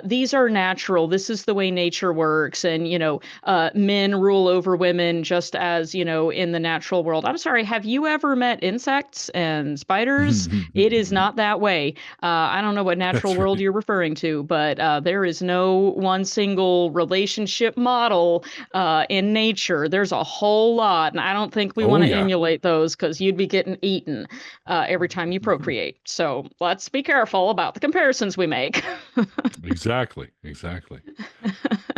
these are natural. This is the way nature works. And, men rule over women just as, in the natural world. I'm sorry, have you ever met insects and spiders? It is not that way. I don't know what natural That's world right. you're referring to, but there is no one single relationship model in nature. There's a whole lot. And I don't think we want Oh to yeah. emulate those because you'd be getting eaten every time you procreate. So let's be careful about the comparisons we make. Exactly. Exactly.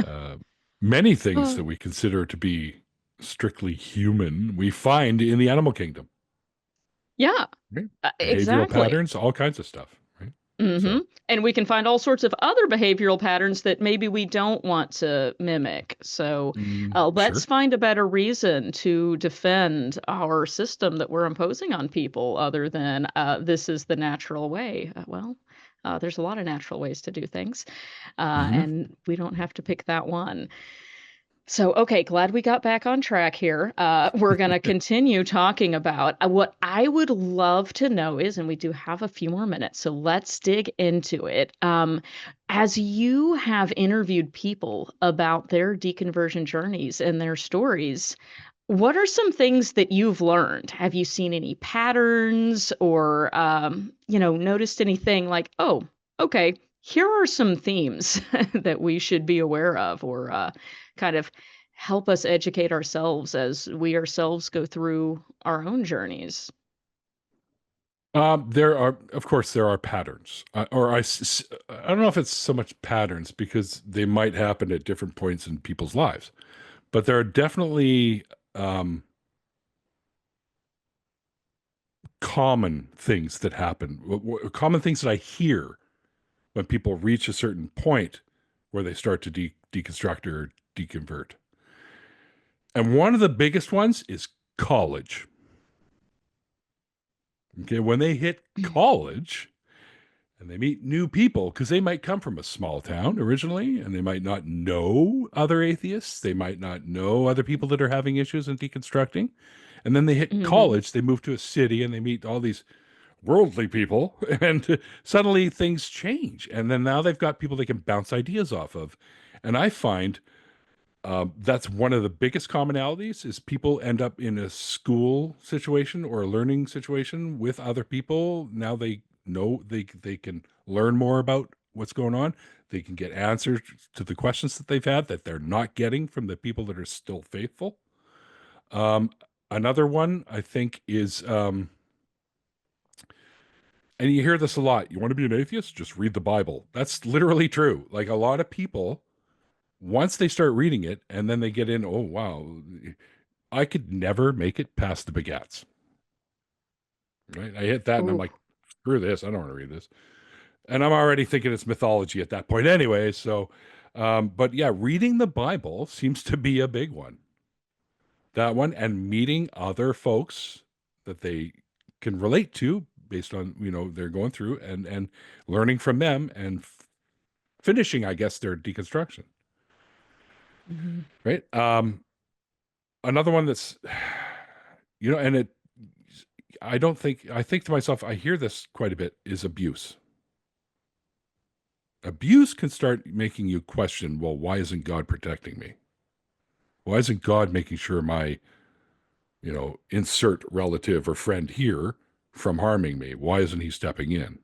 Uh, Many things that we consider to be strictly human, we find in the animal kingdom. Yeah, Right? Behavioral exactly. patterns, all kinds of stuff. Right. hmm So, And we can find all sorts of other behavioral patterns that maybe we don't want to mimic. So let's sure. find a better reason to defend our system that we're imposing on people other than this is the natural way. There's a lot of natural ways to do things, Hmm. and we don't have to pick that one. So, okay, glad we got back on track here. We're going to continue talking about what I would love to know is, and we do have a few more minutes, so let's dig into it. As you have interviewed people about their deconversion journeys and their stories, what are some things that you've learned? Have you seen any patterns or, noticed anything like, oh, okay, here are some themes that we should be aware of or kind of help us educate ourselves as we ourselves go through our own journeys? There are, of course, there are patterns, I don't know if it's so much patterns because they might happen at different points in people's lives, but there are definitely um, common things that happen, common things that I hear when people reach a certain point where they start to deconstruct or deconvert. And one of the biggest ones is college. Okay, when they hit college and they meet new people, because they might come from a small town originally and they might not know other atheists, they might not know other people that are having issues and deconstructing. And then they hit hmm college, they move to a city and they meet all these worldly people, and suddenly things change. And then now they've got people they can bounce ideas off of. And I find that's one of the biggest commonalities is people end up in a school situation or a learning situation with other people. Now they know they can learn more about what's going on. They can get answers to the questions that they've had that they're not getting from the people that are still faithful. Um, Another one I think is, and you hear this a lot. You want to be an atheist? Just read the Bible. That's literally true. Like a lot of people, once they start reading it and then they get in, oh, wow, I could never make it past the begats. Right? I hit that and I'm Ooh. like, screw this. I don't want to read this. And I'm already thinking it's mythology at that point anyway. So, but yeah, reading the Bible seems to be a big one. That one and meeting other folks that they can relate to based on, they're going through and learning from them and finishing, I guess, their deconstruction. Mhm. Right. Another one that's, and I think to myself, I hear this quite a bit is abuse. Abuse can start making you question, well, why isn't God protecting me? Why isn't God making sure my, insert relative or friend here from harming me? Why isn't he stepping in?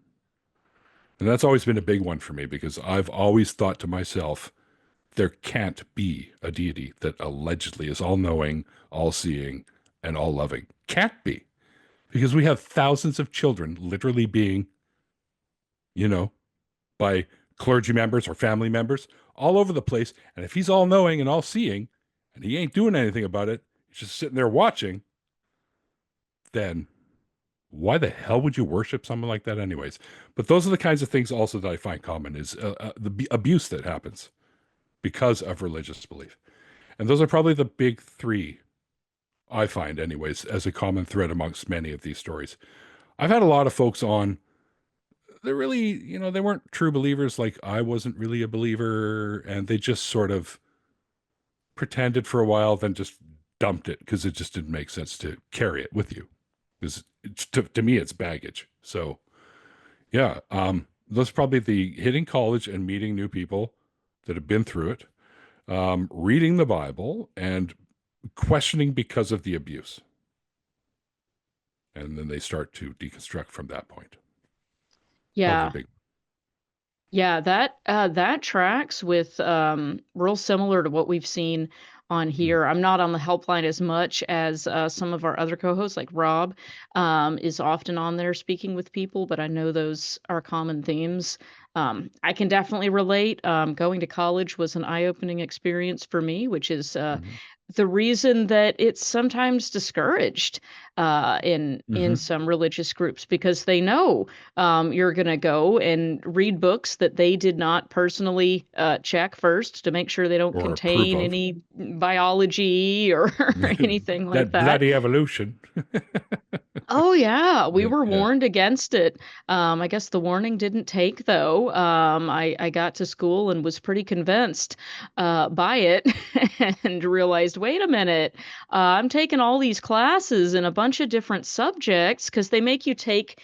And that's always been a big one for me because I've always thought to myself, there can't be a deity that allegedly is all knowing, all seeing, and all loving. Can't be. Because we have thousands of children literally being, you know, by clergy members or family members all over the place. And if he's all knowing and all seeing, and he ain't doing anything about it, he's just sitting there watching, then why the hell would you worship someone like that, anyways? But those are the kinds of things also that I find common is the abuse that happens because of religious belief. And those are probably the big three I find, anyways, as a common thread amongst many of these stories. I've had a lot of folks on. They're really, they weren't true believers. Like I wasn't really a believer, and they just sort of pretended for a while, then just dumped it because it just didn't make sense to carry it with you. Because to me, it's baggage. So yeah, that's probably the hitting college and meeting new people that have been through it, reading the Bible and questioning because of the abuse. And then they start to deconstruct from that point. Those are Yeah. big. Yeah, that tracks with real similar to what we've seen on Mm, here. I'm not on the helpline as much as some of our other co-hosts, like Rob, is often on there speaking with people, but I know those are common themes. I can definitely relate. Going to college was an eye-opening experience for me, which is mhm, the reason that it's sometimes discouraged in mhm. some religious groups because they know you're going to go and read books that they did not personally check first to make sure they don't Or approve contain of any biology or anything like that that. bloody evolution. Oh yeah, we Yeah, were yeah. warned against it. I guess the warning didn't take though. I got to school and was pretty convinced by it and realized, wait a minute, I'm taking all these classes in a bunch of different subjects because they make you take,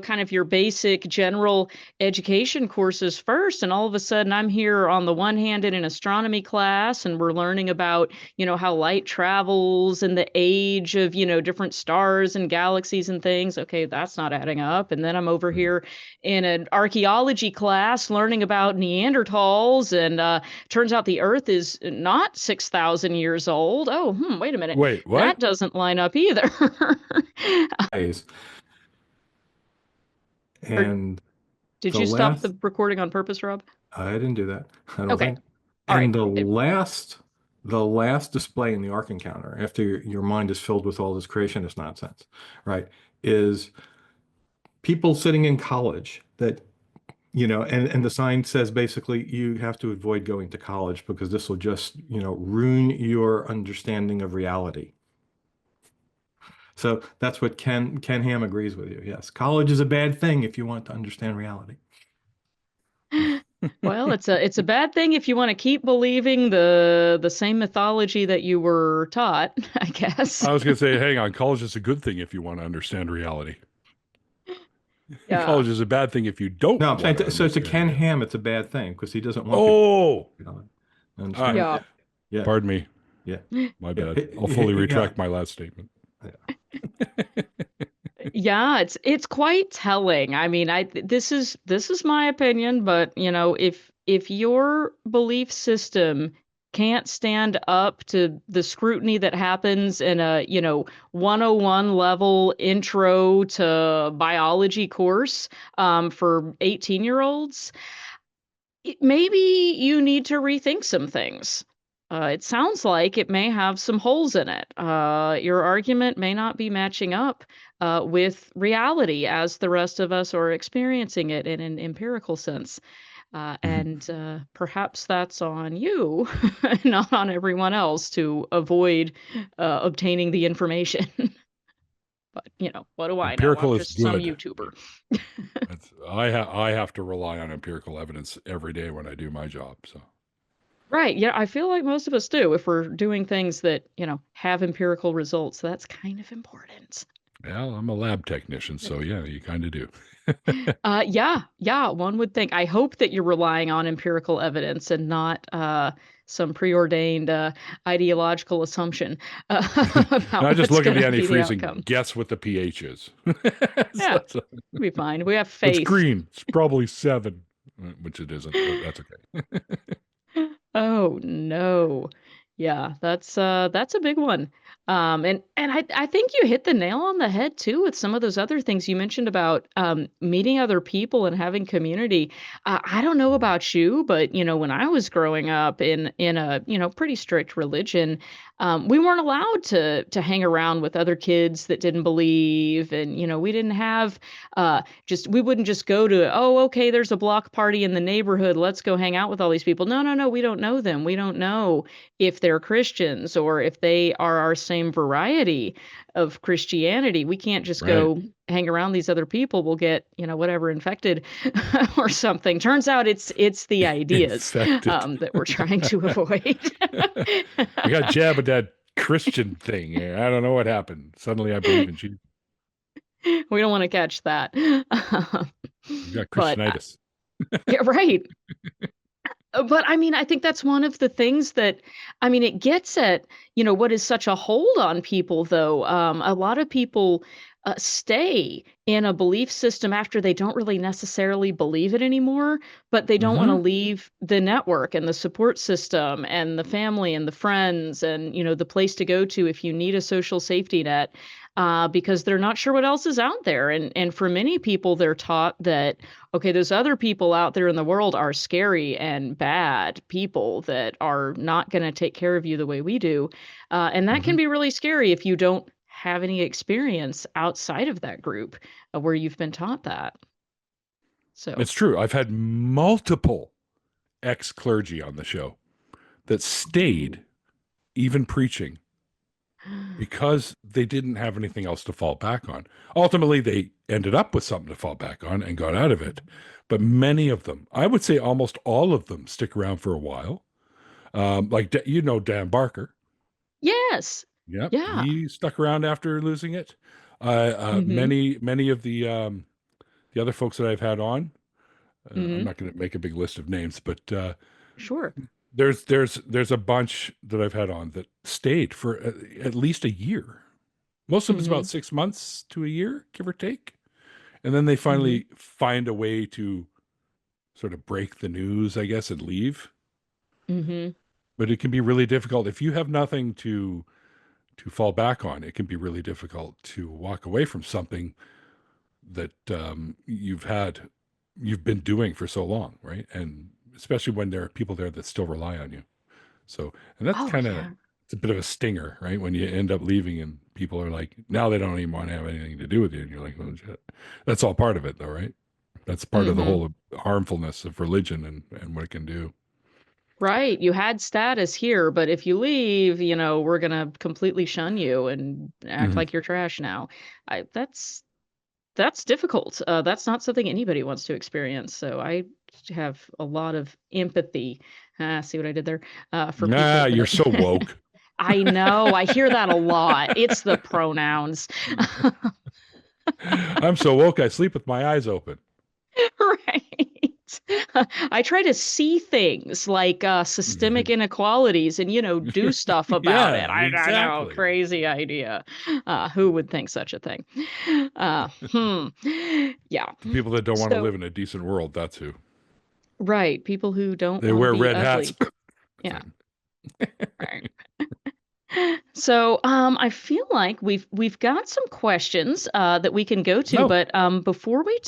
kind of your basic general education courses first, and all of a sudden I'm here on the one hand in an astronomy class, and we're learning about how light travels and the age of, different stars and galaxies and things. Okay, that's not adding up. And then I'm over Mhm. here in an archaeology class learning about Neanderthals, and turns out the Earth is not 6,000 years old. Oh, wait a minute. Wait, That what? doesn't line up either. Ways. Or And did the you stop last, the recording on purpose, Rob? I didn't do that, I don't Okay. think. All right. And the last display in the Ark Encounter, after your mind is filled with all this creationist nonsense, right, is people sitting in college that, and the sign says basically you have to avoid going to college because this will just, ruin your understanding of reality. So that's what Ken Ham agrees with you. Yes, college is a bad thing if you want to understand reality. Well, it's a bad thing if you want to keep believing the same mythology that you were taught, I guess. I was going to say, hang on, college is a good thing if you want to understand reality. Yeah. College is a bad thing if you don't No, I'm saying want to so to understand Ken reality. Ham, it's a bad thing because he doesn't want people Oh, to understand. Yeah. Yeah, pardon me. yeah, My yeah, bad. I'll fully yeah. retract my last statement. Yeah, it's quite telling. I mean, this is my opinion, but if your belief system can't stand up to the scrutiny that happens in a, 101 level intro to biology course for 18-year-olds, maybe you need to rethink some things. It sounds like it may have some holes in it. Your argument may not be matching up with reality as the rest of us are experiencing it in an empirical sense. Mhm. And perhaps that's on you, not on everyone else, to avoid obtaining the information. But, what do I know? I'm Empirical is just some good. YouTuber. I have to rely on empirical evidence every day when I do my job. So Right. Yeah, I feel like most of us do. If we're doing things that, have empirical results, that's kind of important. well, I'm a lab technician, so yeah, you kind of do. Yeah, one would think. I hope that you're relying on empirical evidence and not some preordained ideological assumption Now about I just what's look at going the to be the antifreeze and outcome. guess what the pH is. Yeah, So it'll be fine. We have it's faith. green. It's probably 7, which it isn't, but that's okay. Oh no. Yeah, that's a big one. And I think you hit the nail on the head too with some of those other things you mentioned about meeting other people and having community. I don't know about you, but when I was growing up in a pretty strict religion, we weren't allowed to hang around with other kids that didn't believe, and we didn't have just we wouldn't just go to, oh, okay, there's a block party in the neighborhood, let's go hang out with all these people. No, no, no, we don't know them. We don't know if they're Christians or if they are our same variety of Christianity. We can't just Right. go hang around these other people. We'll get, whatever, infected or something. Turns out it's the ideas Infected. that we're trying to avoid. I got jabbed with that Christian thing. I don't know what happened. Suddenly I believe in Jesus. We don't want to catch that. You got But Christianitis. yeah, right. But I mean, I think that's one of the things that, I mean, it gets at, what is such a hold on people, though. A lot of people stay in a belief system after they don't really necessarily believe it anymore, but they don't want to Hmm. leave the network and the support system and the family and the friends and, the place to go to if you need a social safety net, because they're not sure what else is out there. And for many people, they're taught that, okay, those other people out there in the world are scary and bad people that are not going to take care of you the way we do. And that Hmm. can be really scary if you don't have any experience outside of that group where you've been taught that. So, It's true. I've had multiple ex-clergy on the show that stayed even preaching because they didn't have anything else to fall back on. Ultimately, they ended up with something to fall back on and got out of it. But many of them, I would say almost all of them, stick around for a while. Like Dan Barker. yes. Yep, Yeah. he stuck around after losing it. Hmm. Many of the other folks that I've had on. I'm Hmm. not going to make a big list of names, but Sure. there's a bunch that I've had on that stayed for at least a year. Most of them is Hmm. about 6 months to a year, give or take. And then they Hmm. finally find a way to sort of break the news, I guess, and leave. Hmm. But it can be really difficult if you have nothing to fall back on. It can be really difficult to walk away from something that you've been doing for so long, right? And especially when there are people there that still rely on you. So, and that's Oh, kind of yeah. it's a bit of a stinger, right? When you end up leaving and people are like, now they don't even want to have anything to do with you, and you're like, well, shit. That's all part of it, though, right? That's part of the Hmm. whole harmfulness of religion and what it can do. Right. You had status here, but if you leave, we're going to completely shun you and act Hmm. like you're trash now. That's difficult. That's not something anybody wants to experience. So I have a lot of empathy. See what I did there? For Nah, people you're that so woke. I know. I hear that a lot. It's the pronouns. I'm so woke. I sleep with my eyes open. Right. I try to see things like systemic inequalities and, do stuff about it. Yeah, I know, exactly. crazy idea. Who would think such a thing? Uh, hmm. Yeah. The people that don't want to So, live in a decent world, that's who. right. People who don't They want to wear be red hats. ugly. That's Yeah. right. Right. So, I feel like we've got some questions that we can go to, No, but before we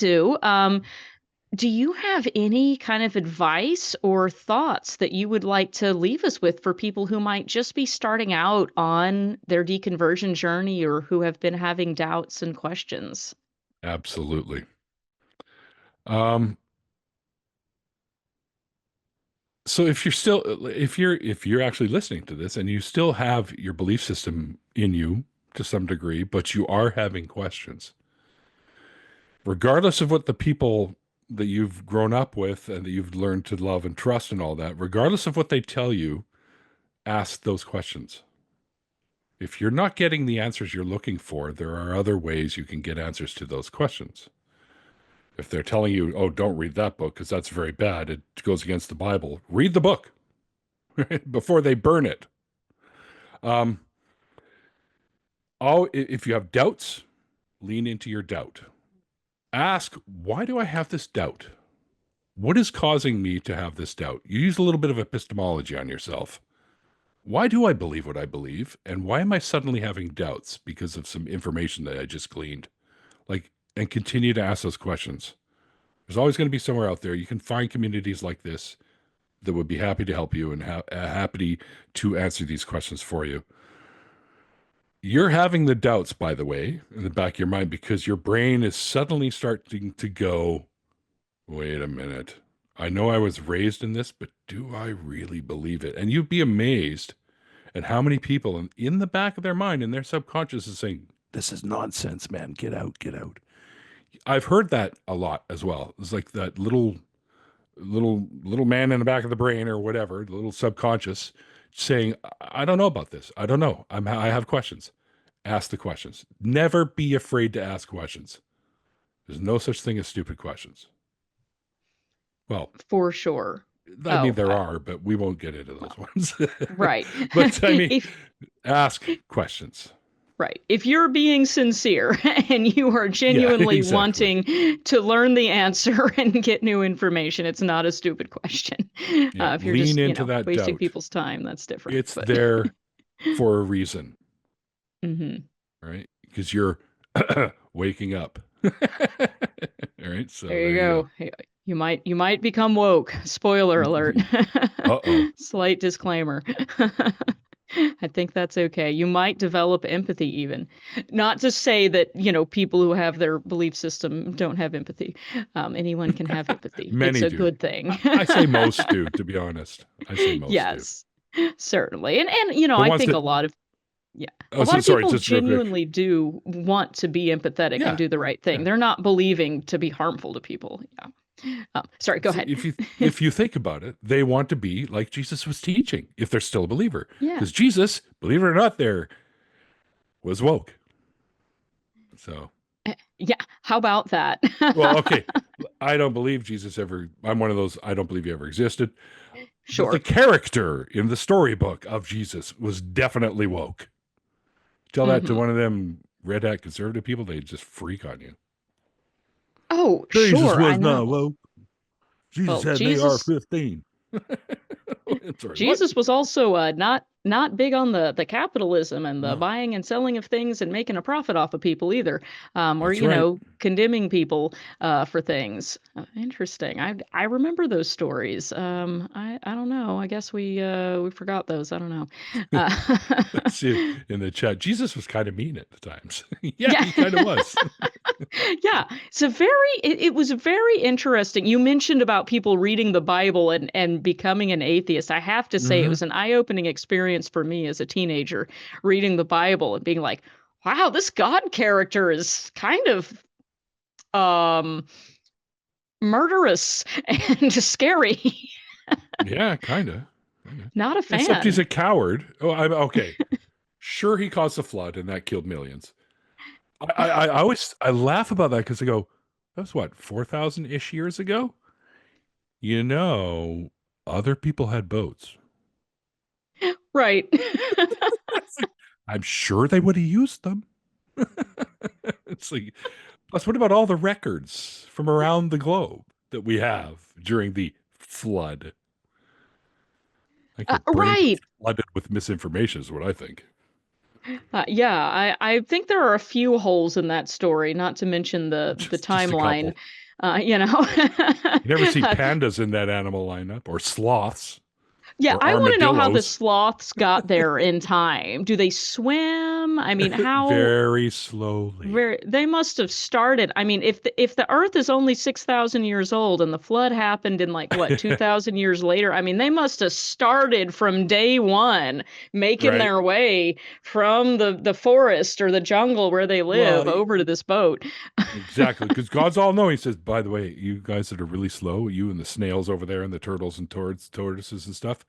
do you have any kind of advice or thoughts that you would like to leave us with for people who might just be starting out on their deconversion journey or who have been having doubts and questions? absolutely. Um, so if you're actually listening to this and you still have your belief system in you to some degree, but you are having questions, regardless of what the people that you've grown up with and that you've learned to love and trust and all that, regardless of what they tell you, ask those questions. If you're not getting the answers you're looking for, there are other ways you can get answers to those questions. If they're telling you, oh, don't read that book because that's very bad, it goes against the Bible, read the book before they burn it. Um, if you have doubts, lean into your doubt. Ask, why do I have this doubt? What is causing me to have this doubt? You use a little bit of epistemology on yourself. Why do I believe what I believe? And why am I suddenly having doubts because of some information that I just gleaned? Like, and continue to ask those questions. There's always going to be somewhere out there. You can find communities like this that would be happy to help you and happy to answer these questions for you. You're having the doubts, by the way, in the back of your mind because your brain is suddenly starting to go, wait a minute. I know I was raised in this, but do I really believe it? And you'd be amazed at how many people in the back of their mind, in their subconscious, is saying, this is nonsense, man. Get out, get out. I've heard that a lot as well. It's like that little man in the back of the brain or whatever, the little subconscious saying, I don't know about this. I don't know. I have questions. Ask the questions. Never be afraid to ask questions. There's no such thing as stupid questions. Well, For sure. I mean, there I are, but we won't get into those ones. right. But I mean, If ask questions. right. If you're being sincere and you are Yeah, genuinely exactly. wanting to learn the answer and get new information, it's not a stupid question. Yeah, If you're lean just, into that wasting doubt. people's time, that's different. It's But there for a reason, hmm right? Because you're waking up. All right, so there there you you go. go. Hey, you might become woke. Spoiler alert. Uh-oh. Slight disclaimer. I think that's okay. You might develop empathy even. Not to say that, people who have their belief system don't have empathy. Anyone can have empathy. It's Many a do. good thing. I say most do, to be honest. I say most do. Yes, certainly. And The I ones think that, a oh, lot so, of sorry, people just real quick. genuinely do want to be empathetic and Yeah, do the right thing. yeah. They're not believing to be harmful to people. Yeah. Sorry, go So ahead. if you think about it, they want to be like Jesus was teaching, if they're still a believer. Yeah. Because Jesus, believe it or not, there was woke. So, Yeah. How about that? well, okay. I don't believe Jesus ever, I'm one of those, I don't believe he ever existed. But the Sure. character in the storybook of Jesus was definitely woke. Tell that to hmm one of them red hat conservative people, they just freak on you. Oh, Jesus sure. I was know. not woke. Jesus Well, had an AR-15. Sorry, what? Jesus was also not big on the capitalism and the No, buying and selling of things and making a profit off of people either, or that's right. condemning people for things. Interesting. I remember those stories. I don't know. I guess we forgot those. I don't know. Let's see in the chat. Jesus was kind of mean at the times. Yeah, Yeah. he kind of was. Yeah, it was very interesting. You mentioned about people reading the Bible and becoming an atheist. I have to say it Hmm. was an eye-opening experience for me as a teenager reading the Bible and being like, wow, this God character is kind of um murderous and scary. Yeah, kind of. Not a Except he's fan. a coward. Oh, I'm okay. Sure, he caused a flood and that killed millions. I always I laugh about that because I go, that's what 4,000-ish years ago. You know, other people had boats. Right. I'm sure they would have used them. It's like, plus, what about all the records from around the globe that we have during the flood? Like your brains are Right. flooded with misinformation, is what I think. Yeah, I think there are a few holes in that story, not to mention the Just a timeline. couple. You know, You never see Uh, pandas in that animal lineup, or sloths, yeah, or I want to know how the armadillos. sloths got there in time. Do they swim? I mean, how Very slowly. they must have started. I mean, if the Earth is only 6,000 years old and the flood happened in like what 2,000 years later, I mean, they must have started from day one, making Right. their way from the forest or the jungle where they live Well, over to this boat. exactly, because God's all knowing. He says, by the way, you guys that are really slow, you and the snails over there and the turtles and tortoises and stuff,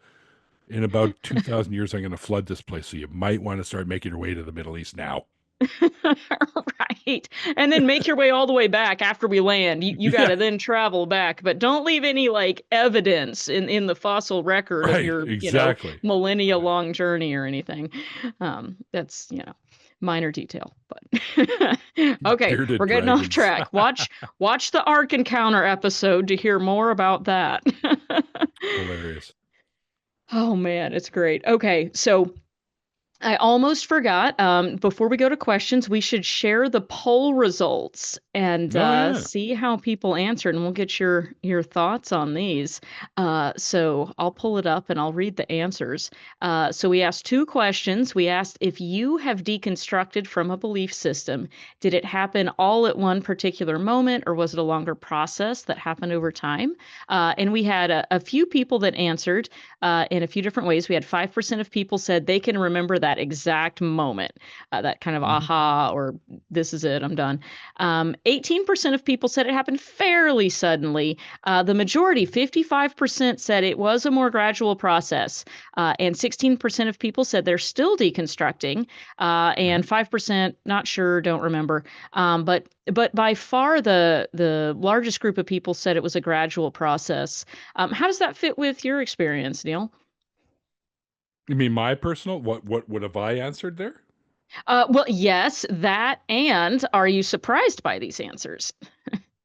in about 2,000 years, I'm going to flood this place. So you might want to start making your way to the Middle East now. Right. And then make your way all the way back after we land. You got Yeah, to then travel back, but don't leave any like evidence in the fossil record of right. your, Exactly. millennia Right. long journey or anything. That's, minor detail, but okay, Bearded we're getting off dragons. track. Watch the Ark Encounter episode to hear more about that. Hilarious. Oh man, it's great. Okay, so I almost forgot. Before we go to questions, we should share the poll results and Oh, yeah. see how people answered, and we'll get your thoughts on these. So I'll pull it up and I'll read the answers. So we asked two questions. We asked if you have deconstructed from a belief system, did it happen all at one particular moment, or was it a longer process that happened over time? And we had a few people that answered in a few different ways. We had 5% of people said they can remember that exact moment, that kind of aha, or this is it, I'm done. 18% of people said it happened fairly suddenly. The majority, 55%, said it was a more gradual process. And 16% of people said they're still deconstructing. And 5%, not sure, don't remember. But by far the largest group of people said it was a gradual process. How does that fit with your experience, Neil? You mean my personal? What would have I answered there? Well, yes, that. And are you surprised by these answers?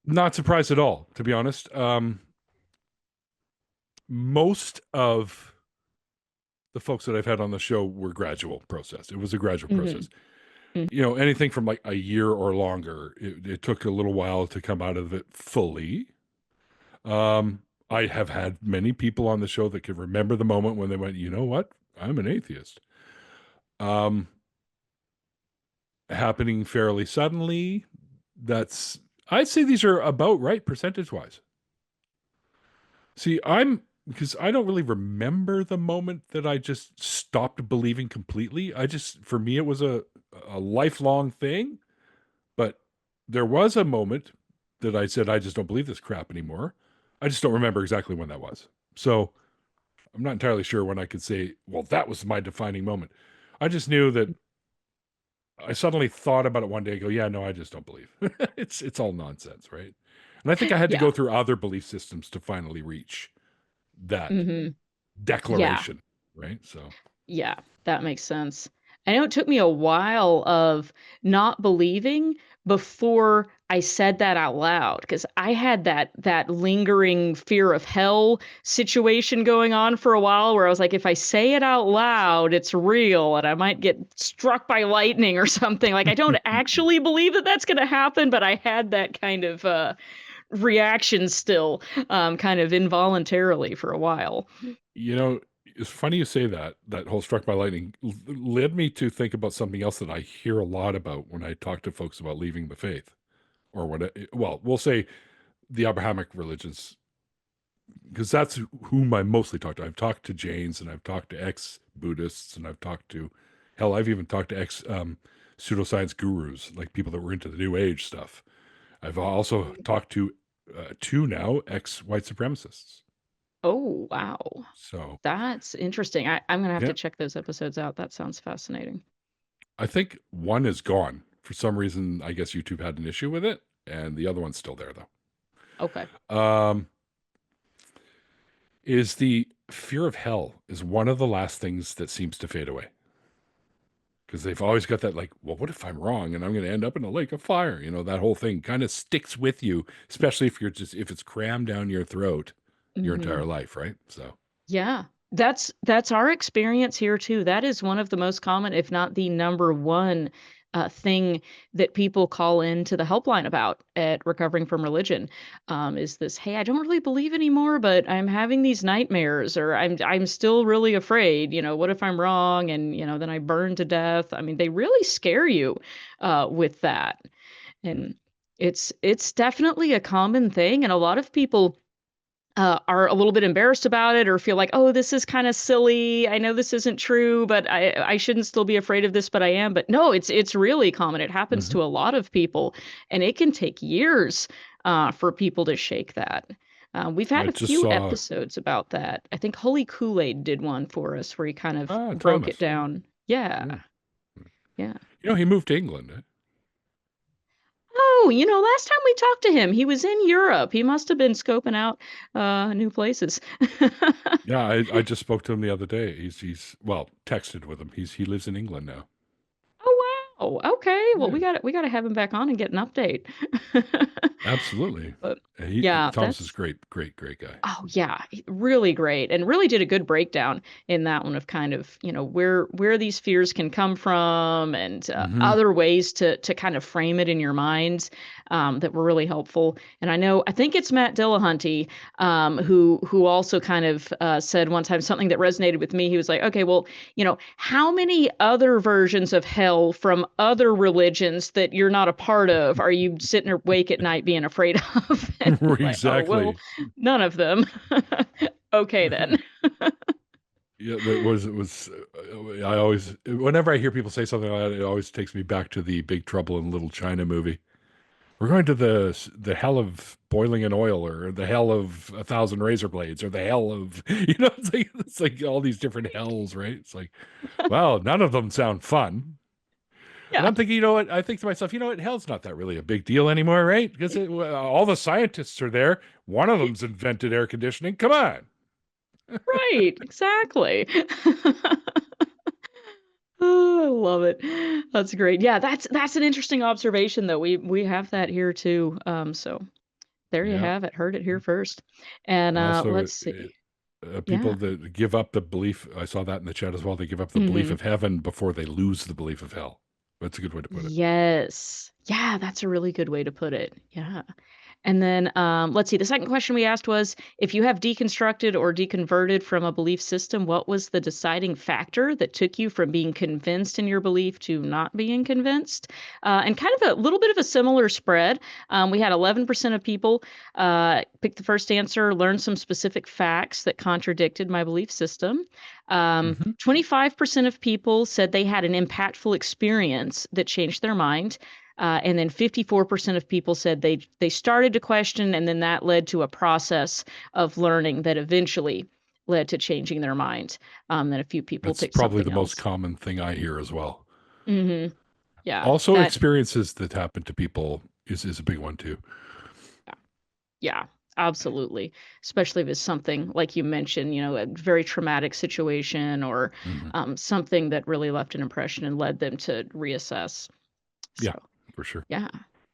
Not surprised at all, to be honest. Most of the folks that I've had on the show were gradual process. It was a gradual process. Mhm. You know, anything from like a year or longer. It took a little while to come out of it fully. I have had many people on the show that could remember the moment when they went, you know what? I'm an atheist. Happening fairly suddenly. I'd say these are about right percentage-wise. See, because I don't really remember the moment that I just stopped believing completely. For me, it was a lifelong thing. But there was a moment that I said, I just don't believe this crap anymore. I just don't remember exactly when that was. So I'm not entirely sure when I could say, well, that was my defining moment. I just knew that I suddenly thought about it one day and go, yeah, no, I just don't believe. It's all nonsense, right? And I think I had to Yeah. go through other belief systems to finally reach that Yeah. declaration, right? So Yeah, that makes sense. I know it took me a while of not believing before I said that out loud, because I had that lingering fear of hell situation going on for a while where I was like, if I say it out loud, it's real and I might get struck by lightning or something. Like I don't actually believe that that's going to happen, but I had that kind of reaction still, kind of involuntarily for a while. you know, it's funny you say that. That whole struck by lightning led me to think about something else that I hear a lot about when I talk to folks about leaving the faith, or well, we'll say the Abrahamic religions, because that's whom I mostly talk to. I've talked to Jains, and I've talked to ex-Buddhists, and I've even talked to ex pseudoscience gurus, like people that were into the New Age stuff. I've also talked to two now ex-white supremacists. Oh, wow. So That's interesting. I'm gonna have yeah, to check those episodes out. That sounds fascinating. I think one is gone for some reason. I guess YouTube had an issue with it, and the other one's still there Okay. though. Is the fear of hell is one of the last things that seems to fade away, because they've always got that, like, well, what if I'm wrong and I'm going to end up in a lake of fire? You know, that whole thing kind of sticks with you, especially if it's crammed down your throat your Mhm. entire life, right? So Yeah. That's our experience here too. That is one of the most common, if not the number one, thing that people call into the helpline about at Recovering from Religion, is this, "Hey, I don't really believe anymore, but I'm having these nightmares," or "I'm still really afraid, what if I'm wrong and, then I burn to death." I mean, they really scare you, with that. And it's definitely a common thing, and a lot of people are a little bit embarrassed about it or feel like, oh, this is kind of silly. I know this isn't true, but I shouldn't still be afraid of this, but I am. But no, it's really common. It happens Mhm. to a lot of people, and it can take years for people to shake that. We've had I a just few saw episodes about that. I think Holy Kool-Aid did one for us where he kind of broke it Thomas. down. Yeah, Yeah. yeah. He moved to England. Eh? Oh, last time we talked to him, he was in Europe. He must have been scoping out new places. Yeah, I just spoke to him the other day. He's well, texted with him. He lives in England now. Oh, wow. Okay. Well, Yeah, we gotta have him back on and get an update. absolutely. But He yeah, Thomas is great, great, great guy. oh yeah, really great, and really did a good breakdown in that one of kind of, where these fears can come from, and Hmm. other ways to kind of frame it in your minds, that were really helpful. And I think it's Matt Dillahunty, who also kind of said one time something that resonated with me. He was like, okay, well, how many other versions of hell from other religions that you're not a part of are you sitting awake at night being afraid of? And I'm like, oh well, Exactly. none of them. Okay then. Yeah, that was it was I always, whenever I hear people say something like that, it always takes me back to the Big Trouble in Little China movie. We're going to the hell of boiling in oil, or the hell of 1,000 razor blades, or the hell of, it's like all these different hells, right? It's like, wow, none of them sound fun. And Yeah. I'm thinking, I think to myself, hell's not that really a big deal anymore, right? Because all the scientists are there. One of them's invented air conditioning. Come on. Right, exactly. Oh, I love it. That's great. Yeah, that's an interesting observation though. We have that here too. So there you Yeah. have it. Heard it here first. And Also, let's see. people Yeah. that give up the belief, I saw that in the chat as well. They give up the belief Hmm. of heaven before they lose the belief of hell. That's a good way to put it. Yes. Yeah, that's a really good way to put it. Yeah. And then let's see. The second question we asked was if you have deconstructed or deconverted from a belief system, what was the deciding factor that took you from being convinced in your belief to not being convinced? And kind of a little bit of a similar spread. We had 11% of people pick the first answer, learn some specific facts that contradicted my belief system. Hmm. 25% of people said they had an impactful experience that changed their mind. And then 54% of people said they started to question, and then that led to a process of learning that eventually led to changing their mind. Then a few people That's picked probably the something most else. common thing I hear as well. Hmm. Yeah, Also, that experiences that happen to people is a big one too. yeah, absolutely. Especially if it's something like you mentioned, a very traumatic situation or Hmm. something that really left an impression and led them to reassess. Yeah, So. for sure. Yeah.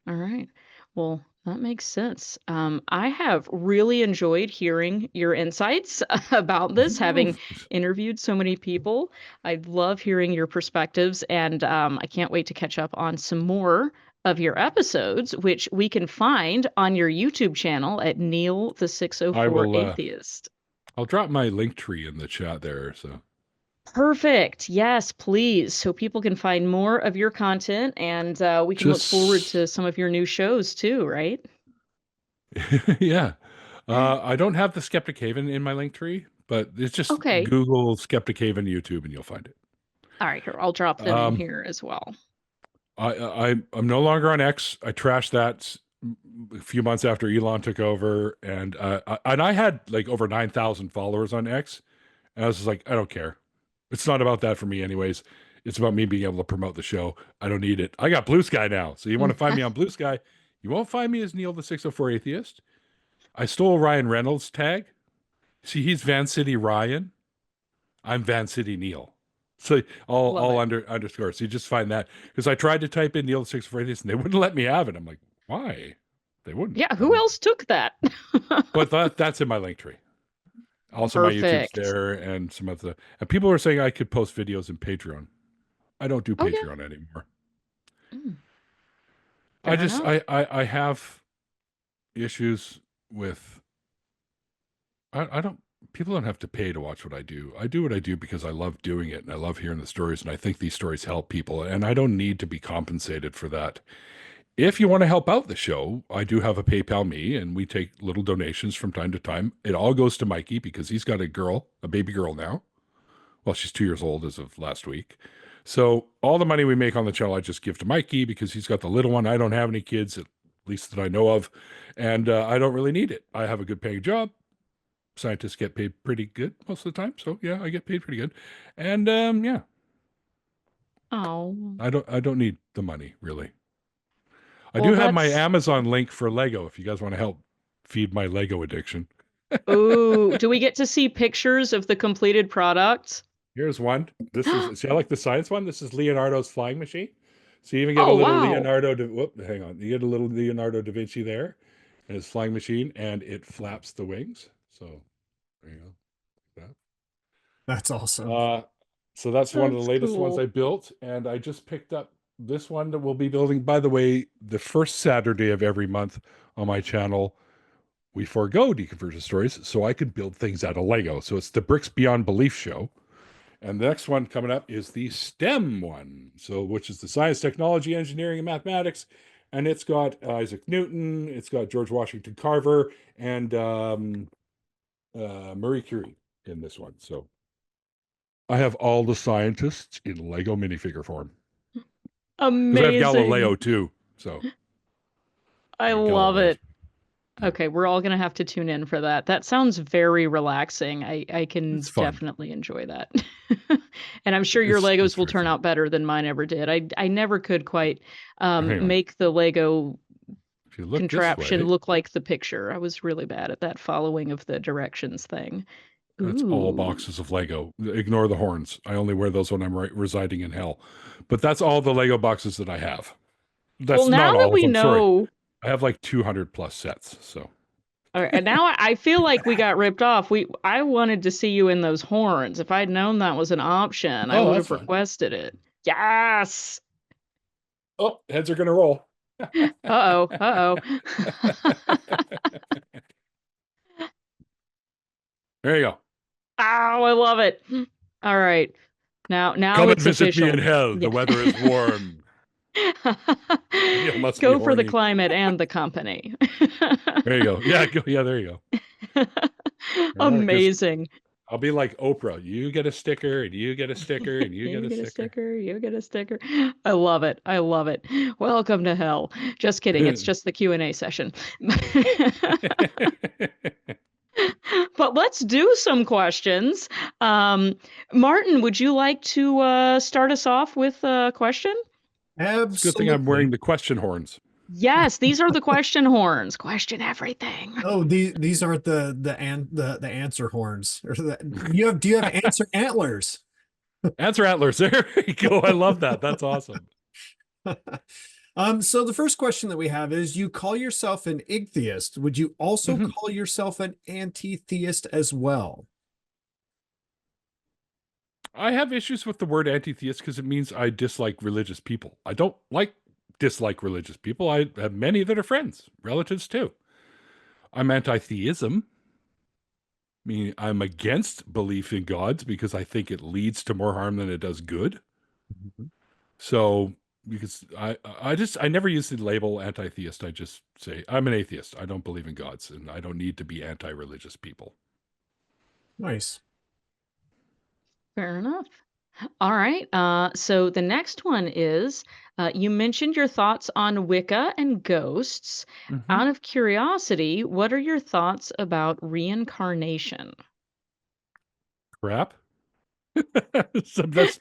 All right. Well, that makes sense. I have really enjoyed hearing your insights about this, having interviewed so many people. I love hearing your perspectives, and I can't wait to catch up on some more of your episodes, which we can find on your YouTube channel at Neil the I 604 will. Atheist. I'll drop my link tree in the chat there. So Perfect. Yes, please. So people can find more of your content and we can look forward just to some of your new shows too, right? yeah. I don't have the Skeptic Haven in my link tree, but it's just Okay. Google Skeptic Haven YouTube and you'll find it. All right, here. I'll drop them in Um, here as well. I'm no longer on X. I trashed that a few months after Elon took over, and I had like over 9,000 followers on X, and I was just like, I don't care. It's not about that for me, anyways. It's about me being able to promote the show. I don't need it. I got Blue Sky now, so you want to find me on Blue Sky? You won't find me as Neil the 604 Atheist. I stole Ryan Reynolds' tag. See, he's Van City Ryan. I'm Van City Neil. So Love all it. underscore. So you just find that because I tried to type in Neil the 604 Atheist and they wouldn't let me have it. I'm like, why? They wouldn't. Yeah, I who don't know. else took that? But that's in my link tree. Also, my YouTube's Perfect. there and some of the. And people were saying I could post videos in Patreon. I don't do Oh yeah. Patreon anymore. Mm, I fair just enough. I have issues with. I don't. People don't have to pay to watch what I do. I do what I do because I love doing it and I love hearing the stories and I think these stories help people and I don't need to be compensated for that. If you want to help out the show, I do have a PayPal me and we take little donations from time to time. It all goes to Mikey because he's got a baby girl now. Well, she's 2 years old as of last week. So all the money we make on the channel, I just give to Mikey because he's got the little one. I don't have any kids, at least that I know of, and I don't really need it. I have a good paying job. Scientists get paid pretty good most of the time, so yeah, I get paid pretty good, and yeah, Oh. I don't need the money really. I Well, do have my that's Amazon link for Lego if you guys want to help feed my Lego addiction. ooh, do we get to see pictures of the completed products? Here's one. This is, see, I like the science one. This is Leonardo's flying machine. So you even get a Oh, little wow. Leonardo, hang on. You get a little Leonardo da Vinci there and his flying machine and it flaps the wings. So there you go. That's That. awesome. So that's one of the That's latest ones I cool. built. And I just picked up this one that we'll be building. By the way, the first Saturday of every month on my channel, we forego deconversion stories so I can build things out of Lego. So it's the Bricks Beyond Belief show. And the next one coming up is the STEM one, so which is the science, technology, engineering, and mathematics. And it's got Isaac Newton, it's got George Washington Carver, and Marie Curie in this one. So I have all the scientists in Lego minifigure form because I have Amazing. Galileo too. So I love Galileo. it. Okay, we're all gonna have to tune in for that. That sounds very relaxing. I can It's fun. definitely enjoy that. And I'm sure your It's Legos will very turn fun. out better than mine ever did. I never could quite Hang on. make the Lego If you look this contraption way, look like the picture. I was really bad at that following of the directions thing. that's all Ooh. boxes of Lego. Ignore the horns. I only wear those when I'm residing in hell. But that's all the Lego boxes that I have. Well, That's now not that all of we them. Sorry. know, I have like 200 plus sets. So all right, and now I feel like we got ripped off. I wanted to see you in those horns. If I'd known that was an option, I oh, would that's have fine. requested it. Yes. Oh, heads are gonna roll. Uh-oh. Uh-oh. There you go. Ow, I love it. All right. Now Come and it's visit me in official. hell. Yeah. The weather is warm. Neil must be Go for the horny. climate and the company. There you go. Yeah, go. Yeah, there you go. Because Amazing. I'll be like Oprah. You get a sticker, and you get a sticker, and you get You a get a sticker. sticker, you get a sticker. I love it. I love it. Welcome to hell. Just kidding. It's just the Q&A session. But let's do some questions. Martin, would you like to start us off with a question? It's a good thing I'm wearing Absolutely. the question horns. Yes, these are the question horns. Question everything. Oh, these aren't the answer horns. Or do you have answer antlers? Answer antlers. There you go. I love that. That's awesome. So the first question that we have is, you call yourself an atheist. Would you also Mhm. call yourself an anti-theist as well? I have issues with the word anti-theist because it means I dislike religious people. I don't dislike religious people. I have many that are friends, relatives too. I'm anti-theism, meaning I'm against belief in gods because I think it leads to more harm than it does good. Mhm. So because I never use the label anti-theist. I just say I'm an atheist. I don't believe in gods, and I don't need to be anti-religious people. Nice. Fair enough. All right. So the next one is you mentioned your thoughts on Wicca and ghosts. Mm-hmm. Out of curiosity, what are your thoughts about reincarnation? Crap. So that's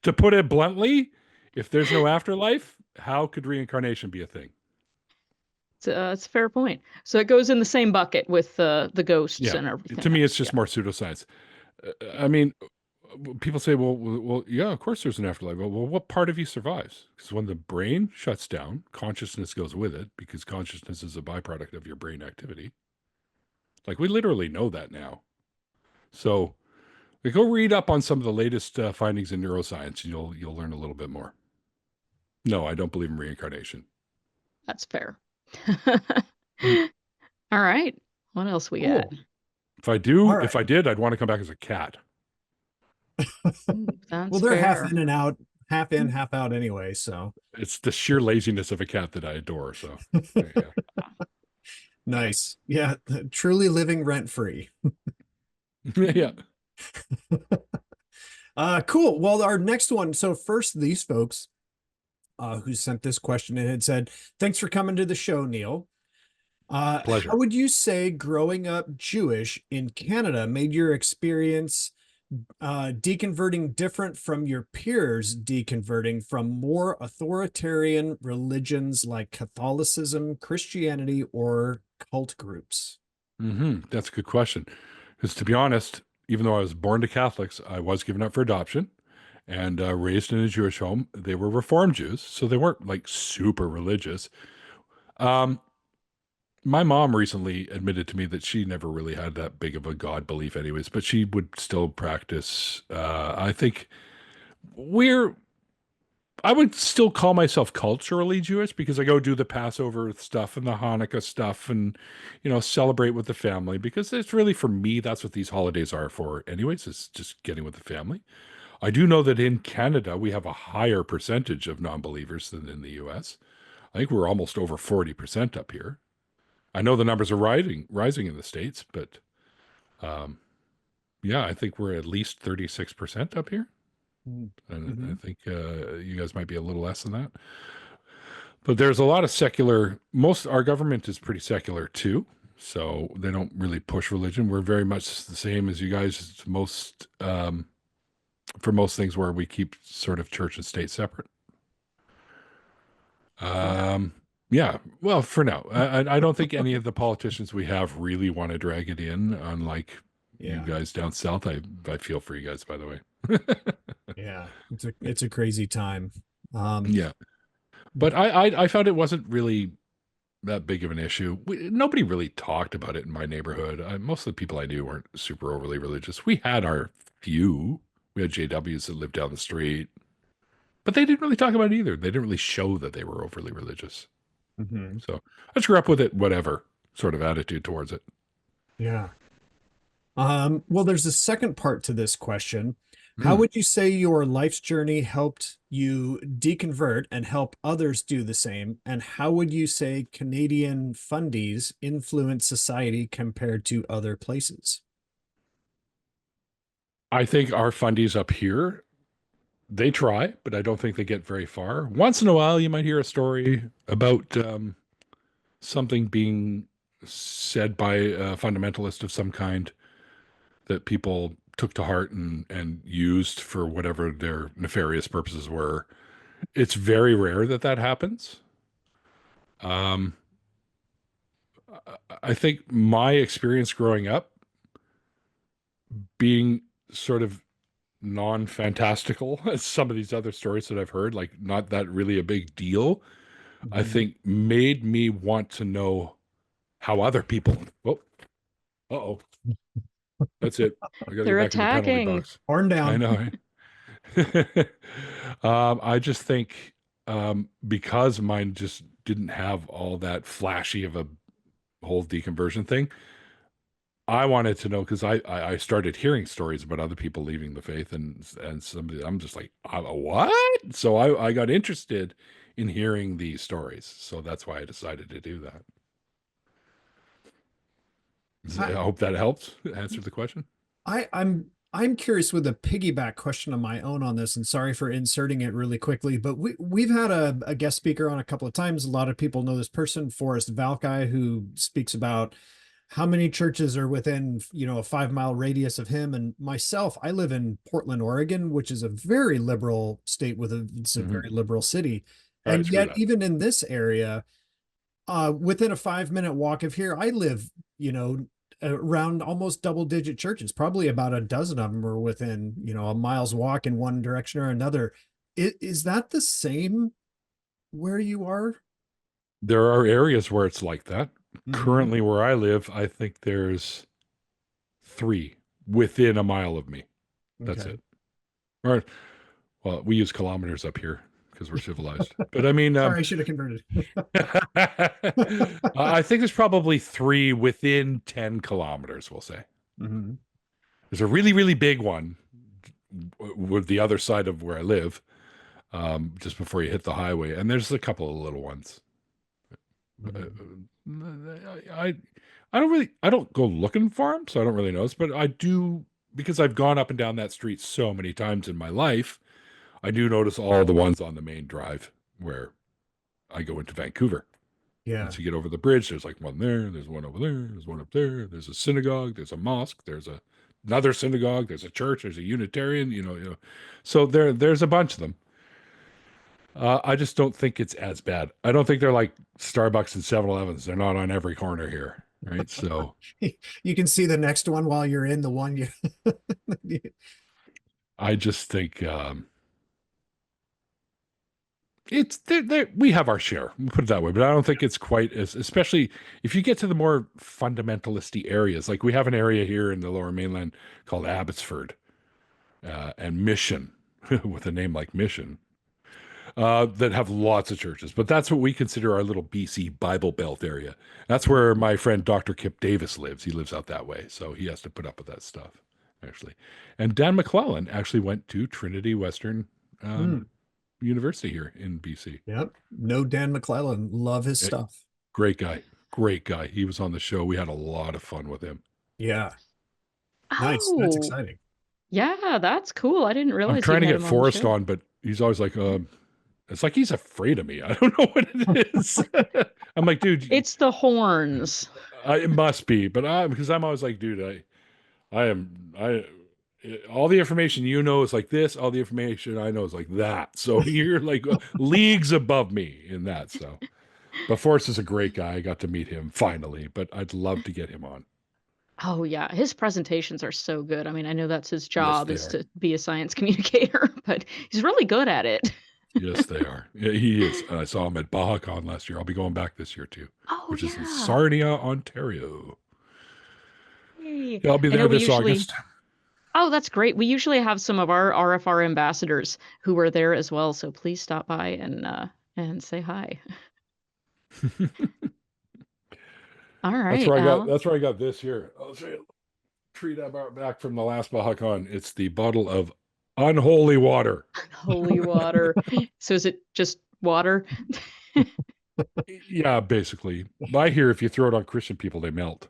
to put it bluntly. If there's no afterlife, how could reincarnation be a thing? It's a fair point. So it goes in the same bucket with the ghosts Yeah, and everything to me, it's else. just Yeah, more pseudoscience. I mean, people say, well, yeah, of course there's an afterlife. Well, what part of you survives? Because when the brain shuts down, consciousness goes with it because consciousness is a byproduct of your brain activity. Like we literally know that now. So go read up on some of the latest findings in neuroscience, and you'll learn a little bit more. No, I don't believe in reincarnation. that's fair. Mm. All right. What else we got? Cool. All If right. I did, I'd want to come back as a cat. Ooh, Well, that's they're half fair. in and out, half in, half out anyway. So It's the sheer laziness of a cat that I adore. So there you nice. Yeah, truly living rent free. go. Yeah. Cool. Well, our next one. So first, these folks who sent this question and had said, "Thanks for coming to the show, Neil. How Pleasure. would you say growing up Jewish in Canada made your experience deconverting different from your peers deconverting from more authoritarian religions like Catholicism, Christianity, or cult groups?" That's a good question. Because to be honest, even though I was born to Catholics, I was given up for adoption and raised in a Jewish home. They were Reformed Jews, so they weren't like super religious. Um, my mom recently admitted to me that she never really had that big of a God belief, anyways, but she would still practice. I think we're I would still call myself culturally Jewish because I go do the Passover stuff and the Hanukkah stuff and, celebrate with the family because it's really for me, that's what these holidays are for, anyways, is just getting with the family. I do know that in Canada, we have a higher percentage of non believers than in the US. I think we're almost over 40% up here. I know the numbers are rising in the States, but um, yeah, I think we're at least 36% up here. And I Mm-hmm. think you guys might be a little less than that. But there's a lot of secular, our government is pretty secular too. So they don't really push religion. We're very much the same as you guys. It's for most things where we keep sort of church and state separate. Um, yeah, well, for now, I don't think any of the politicians we have really want to drag it in, unlike you Yeah. guys down south. I feel for you guys, by the way. Yeah. It's a crazy time. Yeah, but I found it wasn't really that big of an issue. Nobody really talked about it in my neighborhood. Most of the people I knew weren't super overly religious. We had our few. We had JWs that lived down the street, but they didn't really talk about it either. They didn't really show that they were overly religious. Mhm. So I just grew up with it, whatever sort of attitude towards it. Yeah. Well, there's a second part to this question. How Mm. would you say your life's journey helped you deconvert and help others do the same? And how would you say Canadian fundies influence society compared to other places? I think our fundies up here, they try, but I don't think they get very far. Once in a while, you might hear a story about something being said by a fundamentalist of some kind that people took to heart and used for whatever their nefarious purposes were. It's very rare that that happens. Um, I think my experience growing up being sort of non-fantastical as some of these other stories that I've heard, like not that really a big deal, I Mhm. think made me want to know how other people, oh, uh-oh, that's it. I got to go They're back in the penalty attacking. box. Horn I down. know. I just think because mine just didn't have all that flashy of a whole deconversion thing, I wanted to know because I started hearing stories about other people leaving the faith and somebody I'm just like what? So I got interested in hearing these stories. So that's why I decided to do that. I, I hope that helps answer the question. I'm curious with a piggyback question of my own on this, and sorry for inserting it really quickly, but we've had a guest speaker on a couple of times. A lot of people know this person, Forrest Valkai, who speaks about how many churches are within, a 5 mile radius of him. And myself, I live in Portland, Oregon, which is a very liberal state it's a Hmm. very liberal city. All right, And screw yet, that. even in this area, within a 5 minute walk of here, I live, around almost double digit churches. Probably about a dozen of them are within, a mile's walk in one direction or another. Is that the same where you are? There are areas where it's like that. Mm-hmm. Currently, where I live, I think there's 3 within a mile of me. That's Okay. it. Or, well, we use kilometers up here because we're civilized. But I mean, Sorry, I should have converted. I think there's probably 3 within 10 kilometers, we'll say. Mm-hmm. There's a really, really big one with the other side of where I live, just before you hit the highway. And there's a couple of little ones. Mm-hmm. I I don't go looking for them, so I don't really notice. But I do because I've gone up and down that street so many times in my life. I do notice all the ones on the main drive where I go into Vancouver. Yeah. Once you get over the bridge, there's like one there, there's one over there, there's one up there, there's a synagogue, there's a mosque, another synagogue, there's a church, there's a Unitarian, So there's a bunch of them. I just don't think it's as bad. I don't think they're like Starbucks and 7-Elevens. They're not on every corner here, right? So You can see the next one while you're in the one you. I just think it's we have our share. We'll put it that way, but I don't think it's quite as, especially if you get to the more fundamentalisty areas. Like we have an area here in the Lower Mainland called Abbotsford and Mission, with a name like Mission, that have lots of churches. But that's what we consider our little BC Bible Belt area. That's where my friend Dr. Kip Davis lives. He lives out that way, so he has to put up with that stuff, actually. And Dan McClellan actually went to Trinity Western Hmm. University here in BC. Yep. No Dan McClellan. Love his Eh, stuff. Great guy. Great guy. He was on the show. We had a lot of fun with him. Yeah. Nice. That's Oh, exciting. yeah, that's cool. I didn't I'm realize you trying to had get him on the Forrest show. on, but he's always like, it's like he's afraid of me. I don't know what it is. I'm like, dude, It's the horns. it must be, but because I'm always like, dude, I all the information you know is like this, all the information I know is like that. So you're like leagues above me in that. So, but Forrest is a great guy. I got to meet him finally, but I'd love to get him on. Oh yeah, his presentations are so good. I mean, I know that's his Yes, job they is are. to be a science communicator, but he's really good at it. Yes, they are. Yeah, he is. I saw him at BajaCon last year. I'll be going back this year too, Oh which is in yeah. Sarnia, Ontario. Yay. Yeah, I'll be I know there we this usually August. Oh, that's great. We usually have some of our RFR ambassadors who are there as well, so please stop by and say hi. All That's right, where I got. Al. That's where I got this here. I'll show you a treat I brought back from the last BajaCon. It's the bottle of unholy water. Holy water. So is it just water? Yeah, basically. I hear if you throw it on Christian people, they melt.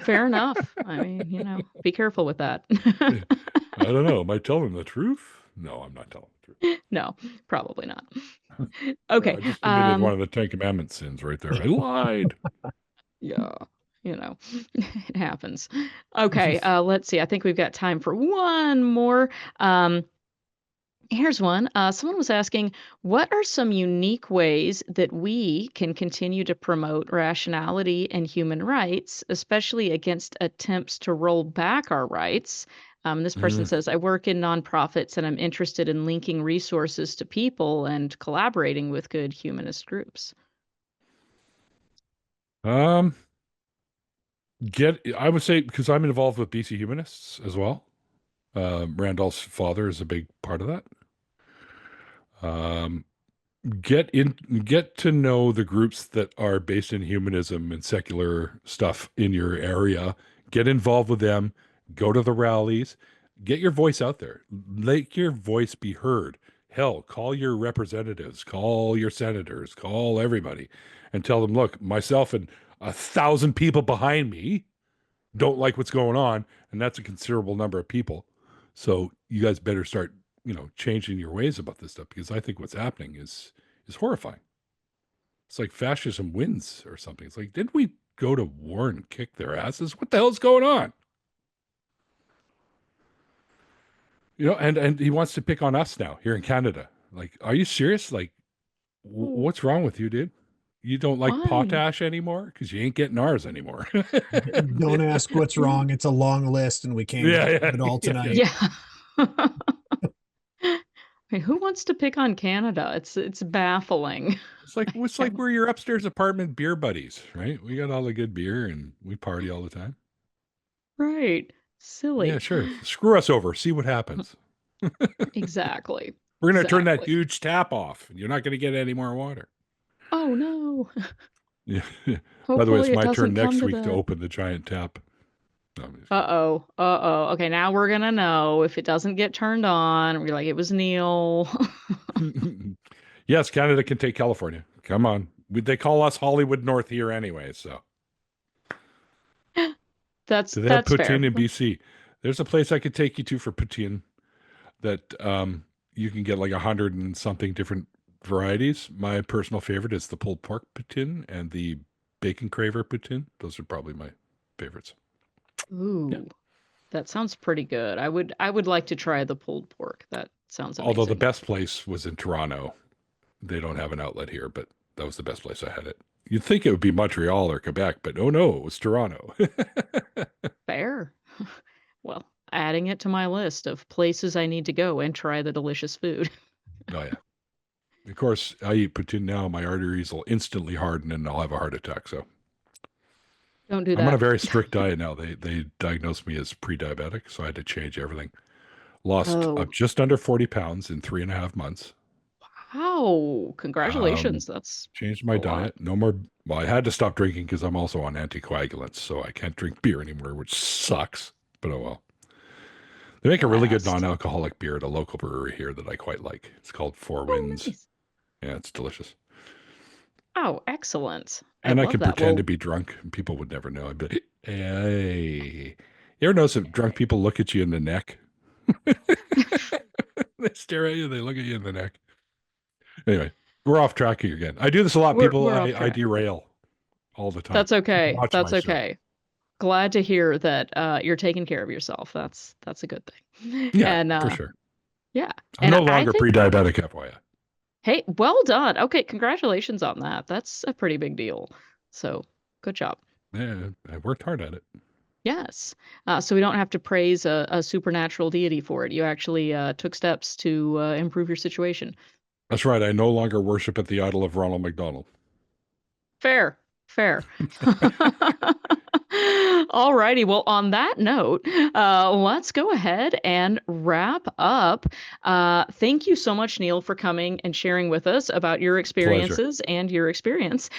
Fair enough. I mean, be careful with that. I don't know. Am I telling the truth? No, I'm not telling the truth. No, probably not. Yeah, Okay. I just committed one of the Ten Commandments sins right there. I lied. Yeah, it happens. Okay, let's see. I think we've got time for one more. Um, Here's one. Someone was asking, what are some unique ways that we can continue to promote rationality and human rights, especially against attempts to roll back our rights? This person Mm. says, I work in nonprofits and I'm interested in linking resources to people and collaborating with good humanist groups. Um, I would say, because I'm involved with BC Humanists as well. Randolph's father is a big part of that. Um, get to know the groups that are based in humanism and secular stuff in your area. Get involved with them. Go to the rallies. Get your voice out there. Let your voice be heard. Hell, call your representatives, call your senators, call everybody, and tell them, look, myself and 1,000 people behind me don't like what's going on, and that's a considerable number of people. So you guys better start, changing your ways about this stuff, because I think what's happening is horrifying. It's like fascism wins or something. It's like, didn't we go to war and kick their asses? What the hell's going on? And he wants to pick on us now here in Canada. Like, are you serious? Like, Oh, what's wrong with you, dude? You don't like why? potash anymore because you ain't getting ours anymore. Don't ask what's wrong. It's a long list and we can't Yeah, get yeah, to it all yeah, tonight. yeah. Yeah. Hey, who wants to pick on Canada? It's baffling. It's like we're your upstairs apartment beer buddies, right? We got all the good beer and we party all the time. Right. Yeah, Silly. sure. Screw us over. See what happens. Exactly. We're going to turn that Exactly. huge tap off. And you're not going to get any more water. Oh no. Yeah. By the way, Hopefully it's it my doesn't turn come next to week to that. open the giant tap. No, I'm just Uh-oh. Uh-oh. Okay, now we're gonna know if it doesn't get turned on. We're like, it was Neil. kidding. Yes, Canada can take California. Come on. They call us Hollywood North here anyway, so. That's Do they have that's fair. poutine in BC? There's a place I could take you to for poutine that you can get like 100 and something different varieties. My personal favorite is the pulled pork poutine and the bacon craver poutine. Those are probably my favorites. Yeah. Ooh, that sounds pretty good. I would like to try the pulled pork. That sounds Although the amazing. best place was in Toronto. They don't have an outlet here, but that was the best place I had it. You'd think it would be Montreal or Quebec, but oh no, it was Toronto. Fair. Well, adding it to my list of places I need to go and try the delicious food. Oh yeah. Of course, I eat poutine now. My arteries will instantly harden and I'll have a heart attack. So Don't do I'm on a that. very strict diet now. They diagnosed me as pre-diabetic, so I had to change everything. Lost Oh, just under 40 pounds in 3.5 months. wow. Um, Congratulations. That's changed a my lot. diet. No more. Well, I had to stop drinking because I'm also on anticoagulants, so I can't drink beer anymore, which sucks. But oh well. They make a really good Blast. non-alcoholic beer at a local brewery here that I quite like. It's called Four Oh, Winds. nice. Yeah, it's delicious. Oh, excellent. I And I love could that. pretend to Well, be drunk and people would never know. I'd be like, hey, You ever notice if drunk people look at you in the neck? They stare at you, they look at you in the neck. Anyway, we're off track here again. I do this a lot. People, We're off I track. derail all the time. That's okay. Watch That's my show. okay. Glad to hear that you're taking care of yourself. That's a good thing. Yeah, And for sure. yeah. I'm And no I longer think, pre-diabetic, FYI. hey, well done. Okay, congratulations on that. That's a pretty big deal. So good job. Yeah, I worked hard at it. Yes. So we don't have to praise a supernatural deity for it. You actually took steps to improve your situation. That's right. I no longer worship at the idol of Ronald McDonald. Fair. All righty. Well, on that note, let's go ahead and wrap up. Thank you so much, Neil, for coming and sharing with us about your experiences and your experience.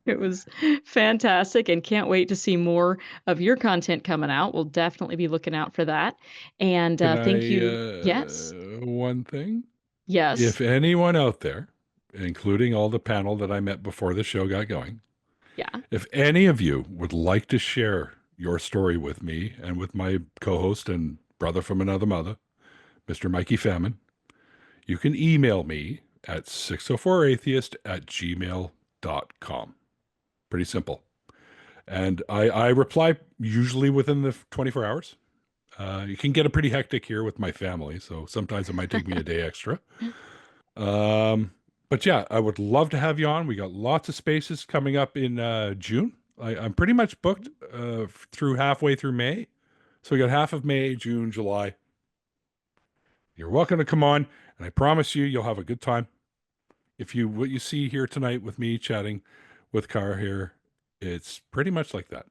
It was fantastic, and can't wait to see more of your content coming out. We'll definitely be looking out for that. And thank you. Yes. One thing. Yes. If anyone out there, including all the panel that I met before the show got going, Yeah. if any of you would like to share your story with me and with my co-host and brother from another mother, Mr. Mikey Famine, you can email me at 604atheist@gmail.com. Pretty simple. And I reply usually within the 24 hours. You can get a pretty hectic here with my family, so sometimes it might take me a day extra. But yeah, I would love to have you on. We got lots of spaces coming up in June. I'm pretty much booked through halfway through May. So we got half of May, June, July. You're welcome to come on, and I promise you'll have a good time. What you see here tonight with me chatting with Cara here, it's pretty much like that.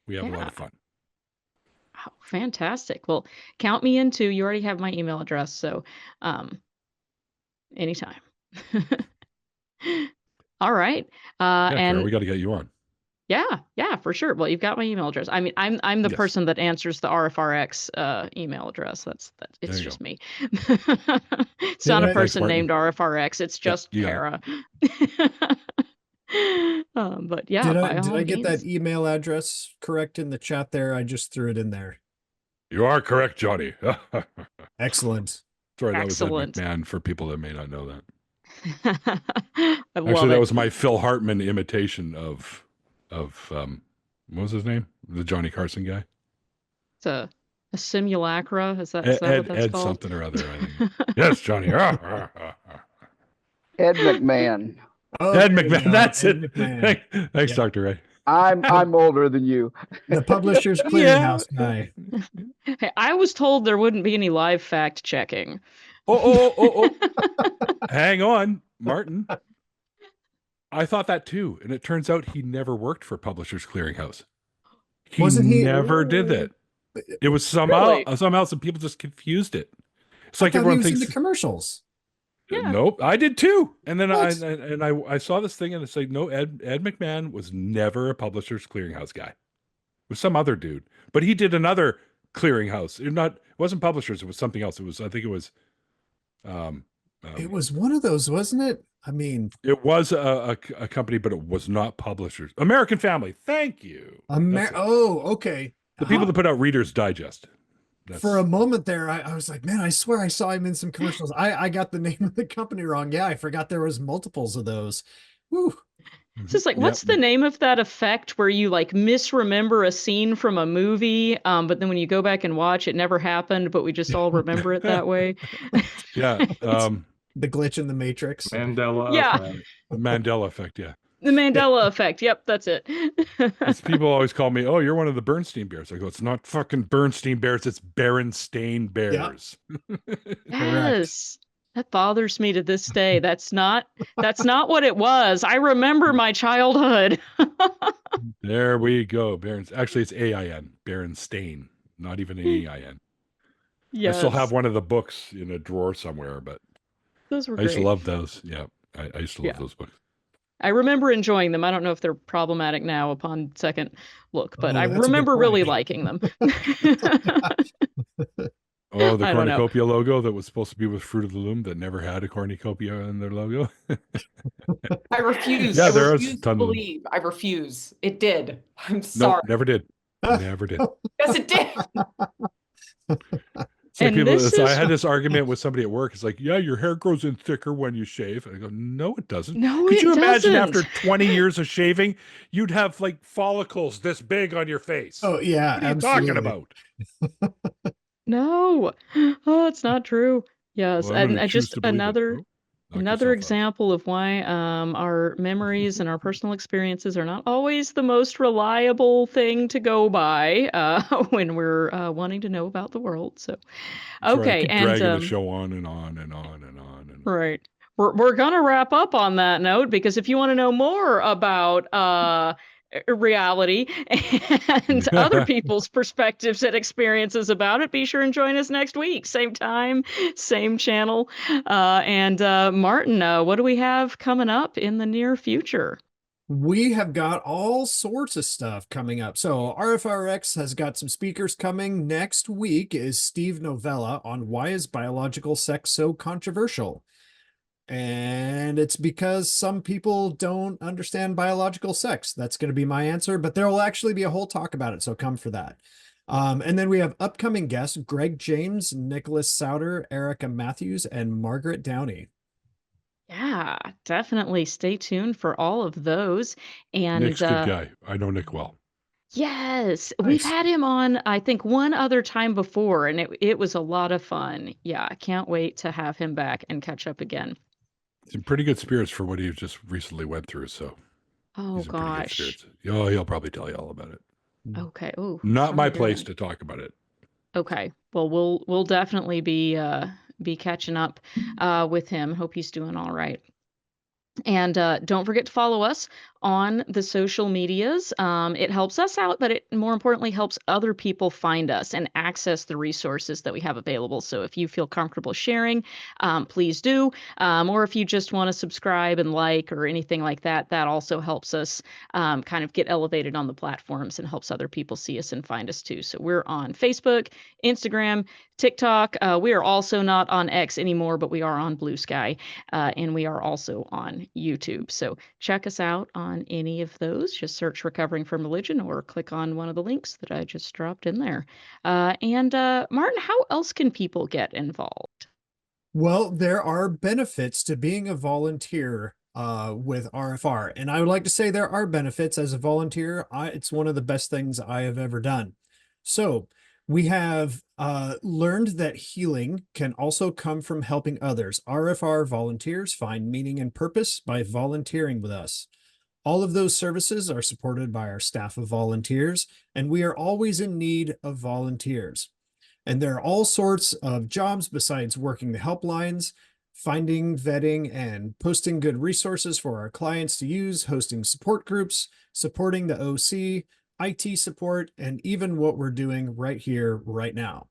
We have a lot of fun. Oh, fantastic. Well, count me in too. You already have my email address, so anytime. All right. Yeah, and Cara, we got to get you on. yeah, for sure. Well, you've got my email address. I mean, I'm the Yes. person that answers the RfRx email address. It's you just go. me. It's not a Thanks, person Martin. named RfRx. It's just you got Kara. But yeah, Did by all I get that means. email address correct in the chat there? I just threw it in there. You are correct, Johnny. Excellent. Sorry, that was Ed Excellent. McMahon for people that may not know that. I love Actually, that it. was my Phil Hartman imitation of what was his name? The Johnny Carson guy. It's a simulacra. Is that Ed what that's called? something or other, I think. Yes, Johnny. Ed McMahon. Oh, Ed there you McMahon. go. That's Ed it. McMahon. Thanks, Yeah. Dr. Ray. I'm older than you. The Publishers Clearinghouse guy. Hey, I was told there wouldn't be any live fact checking. Oh. Hang on, Martin. I thought that too, and it turns out he never worked for Publishers Clearinghouse. Wasn't he? Never did that. It was somehow Really? some people just confused it. It's I like thought everyone he was thinks in the commercials. Yeah. Nope, I did too. And then What? I saw this thing and it's like, no, Ed McMahon was never a Publishers Clearinghouse guy. It was some other dude, but he did another clearinghouse. It wasn't Publishers. It was something else. It was. It was one of those, wasn't it? I mean, It was a company, but it was not Publishers. American Family. Thank you. That's it. oh, okay. The people that put out Reader's Digest. For a moment there, I was like, man, I swear I saw him in some commercials. I got the name of the company wrong. Yeah, I forgot there was multiples of those. Woo. It's just like, what's the name of that effect where you like misremember a scene from a movie, but then when you go back and watch, it never happened, but we just all remember it that way? Yeah. The glitch in the Matrix. Mandela Yeah. effect. Mandela effect. Yeah. The Mandela effect. Yep, that's it. These people always call me, oh, you're one of the Bernstein Bears. I go, it's not fucking Bernstein Bears, it's Berenstain Bears. Yes. That bothers me to this day. That's not what it was. I remember my childhood. There we go. Actually, it's AIN, Berenstain, not even an EIN. Yes. I still have one of the books in a drawer somewhere, but Those were I used to great. love those. Yeah, I used to love those books. I remember enjoying them. I don't know if they're problematic now upon second look, but Oh, I that's a good remember really point. liking them. Oh, the I don't know. cornucopia logo that was supposed to be with Fruit of the Loom that never had a cornucopia in their logo. I refuse. Yeah, I there is refuse a to ton of them. believe. I refuse. It did. I'm sorry. Nope, never did. Never did. Yes, it did. It's like And people. this I is had this argument with somebody at work. It's like, yeah, your hair grows in thicker when you shave. I go, no, it doesn't. no, Could it you imagine doesn't. after 20 years of shaving, you'd have like follicles this big on your face? Oh, yeah, What are you talking absolutely. about? No, oh, it's not true. Yes, Well, I'm going and to choose just to believe it. Oh, knock another yourself out. example of why our memories and our personal experiences are not always the most reliable thing to go by when we're wanting to know about the world. So, Sorry, I okay, keep and dragging the show on and on and on and on. And right. We're gonna wrap up on that note because if you want to know more about reality and other people's perspectives and experiences about it, be sure and join us next week. Same time, same channel. And Martin, what do we have coming up in the near future? We have got all sorts of stuff coming up. So RfRx has got some speakers coming. Next week is Steve Novella on why is biological sex so controversial? And it's because some people don't understand biological sex. That's going to be my answer, but there will actually be a whole talk about it. So come for that. And then we have upcoming guests, Greg James, Nicholas Souter, Erica Matthews, and Margaret Downey. Yeah, definitely stay tuned for all of those. And Nick's a good guy. I know Nick well. yes, we've Nice. had him on, I think, one other time before, and it was a lot of fun. Yeah, I can't wait to have him back and catch up again. He's in pretty good spirits for what he just recently went through. So Oh he's in pretty good gosh. spirits. Oh, he'll probably tell you all about it. Okay. Oh, Not sorry my to hear place that. to talk about it. Okay. Well, we'll definitely be catching up with him. Hope he's doing all right. And don't forget to follow us on the social medias. It helps us out, but it more importantly helps other people find us and access the resources that we have available. So if you feel comfortable sharing, please do. Or if you just want to subscribe and like or anything like that, that also helps us kind of get elevated on the platforms and helps other people see us and find us too. So we're on Facebook, Instagram, TikTok. We are also not on X anymore, but we are on Blue Sky. And we are also on YouTube. So check us out on any of those. Just search Recovering from Religion or click on one of the links that I just dropped in there. And Martin, how else can people get involved? Well, there are benefits to being a volunteer with RFR. And I would like to say there are benefits as a volunteer. It's one of the best things I have ever done. So we have learned that healing can also come from helping others. RFR volunteers find meaning and purpose by volunteering with us. All of those services are supported by our staff of volunteers, and we are always in need of volunteers. And there are all sorts of jobs besides working the helplines, finding, vetting, and posting good resources for our clients to use, hosting support groups, supporting the OC, IT support, and even what we're doing right here, right now.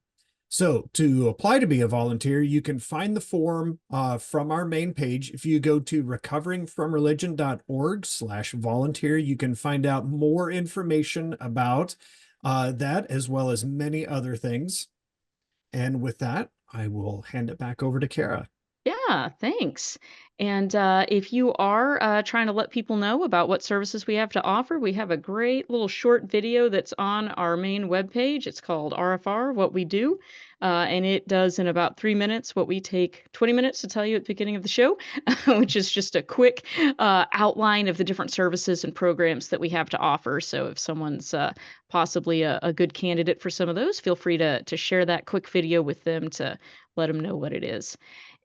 So to apply to be a volunteer, you can find the form from our main page. If you go to recoveringfromreligion.org/volunteer, you can find out more information about that as well as many other things. And with that, I will hand it back over to Kara. Yeah, thanks. And if you are trying to let people know about what services we have to offer, we have a great little short video that's on our main webpage. It's called RFR, What We Do. And it does in about 3 minutes what we take 20 minutes to tell you at the beginning of the show, which is just a quick outline of the different services and programs that we have to offer. So if someone's possibly a good candidate for some of those, feel free to share that quick video with them to let them know what it is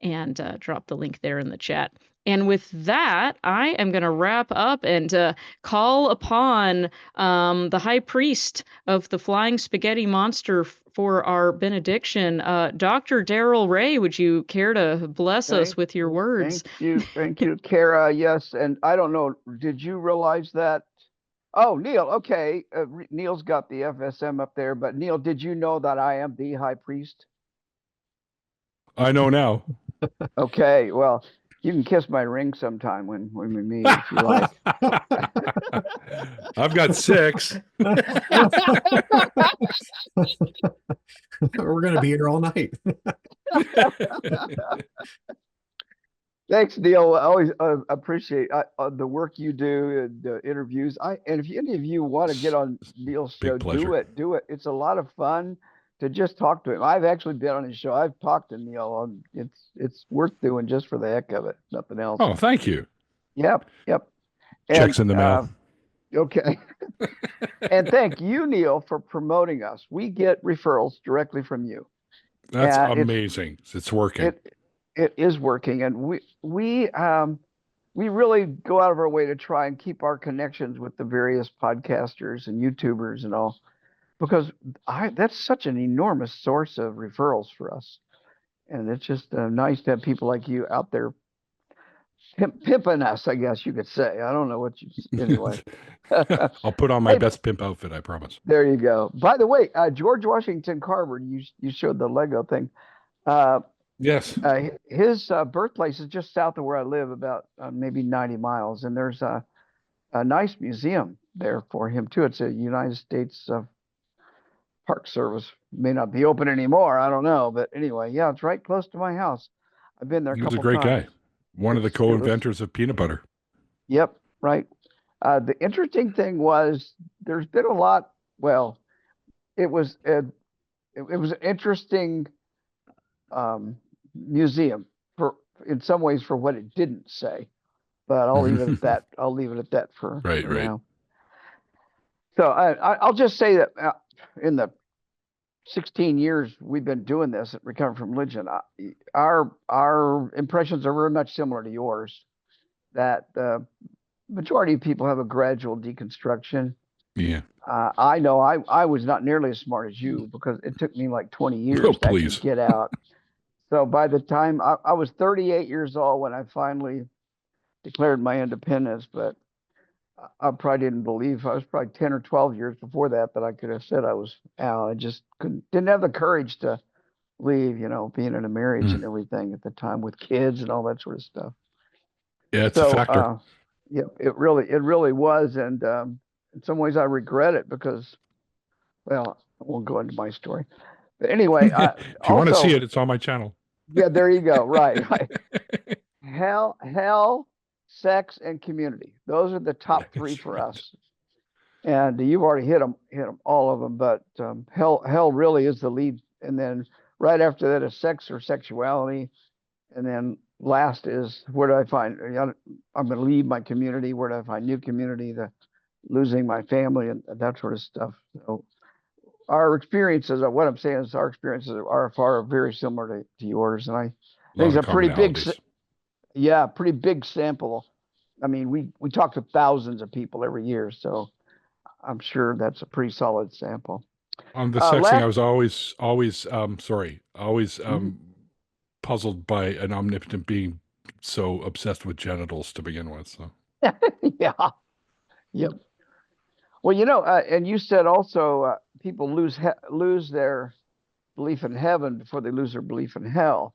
and drop the link there in the chat. And with that, I am going to wrap up and call upon the high priest of the flying spaghetti monster for our benediction. Dr. Daryl Ray, would you care to bless us with your words? Thank you, Kara. Yes, and I don't know, did you realize that? Oh, Neil, okay. Neil's got the FSM up there, but Neil, did you know that I am the high priest? I know now. Okay, well, you can kiss my ring sometime when we meet if you like. I've got 6. We're going to be here all night. Thanks, Neil. I always appreciate the work you do and the interviews. And if any of you want to get on Neil's show, Big pleasure. do it. Do it. It's a lot of fun to just talk to him. I've actually been on his show. I've talked to Neil. It's worth doing just for the heck of it. Nothing else. Oh, thank you. Yep. Yep. Checks in the mail. Okay. And thank you, Neil, for promoting us. We get referrals directly from you. That's it's amazing. It's working. It is working, and we really go out of our way to try and keep our connections with the various podcasters and YouTubers and all, because that's such an enormous source of referrals for us, and it's just nice to have people like you out there pimping us, I guess you could say. I don't know what you anyway. I'll put on my Hey, best pimp outfit, I promise. there you go. By the way, George Washington Carver, you showed the Lego thing. Yes. His birthplace is just south of where I live, about maybe 90 miles, and there's a nice museum there for him too. It's a United States Park Service. May not be open anymore. I don't know, but anyway, yeah, it's right close to my house. I've been there a He was a couple great times. guy. One of the It was- co-inventors of peanut butter. Yep, right. The interesting thing was there's been a lot. Well, it was an interesting museum in some ways for what it didn't say, but I'll leave it at that. I'll leave it at that for Right. now. So I'll just say that in the 16 years we've been doing this at Recover from Religion, our impressions are very much similar to yours. That the majority of people have a gradual deconstruction. Yeah. I know I was not nearly as smart as you, because it took me like 20 years Oh, to actually please. get out. So by the time I was 38 years old when I finally declared my independence, but I probably didn't believe, I was probably 10 or 12 years before that I could have said I was out. I just didn't have the courage to leave, being in a marriage and everything at the time with kids and all that sort of stuff. Yeah, it's a factor. Yeah, it really was. And in some ways I regret it because, well, I won't go into my story. But anyway, if you want to see it, it's on my channel. Yeah, there you go. Right. Hell, sex, and community. Those are the top three for us. And you've already hit them all of them. But hell really is the lead. And then right after that is sex or sexuality. And then last is, where do I find? I'm going to leave my community. Where do I find new community? Losing my family and that sort of stuff. So our experiences, what I'm saying is our experiences at RfR are very similar to yours. And I think it's a pretty big sample. I mean, we talk to thousands of people every year, so I'm sure that's a pretty solid sample. On the sex thing, I was always puzzled by an omnipotent being so obsessed with genitals to begin with. So yeah, yep. Well, and you said also people lose their belief in heaven before they lose their belief in hell,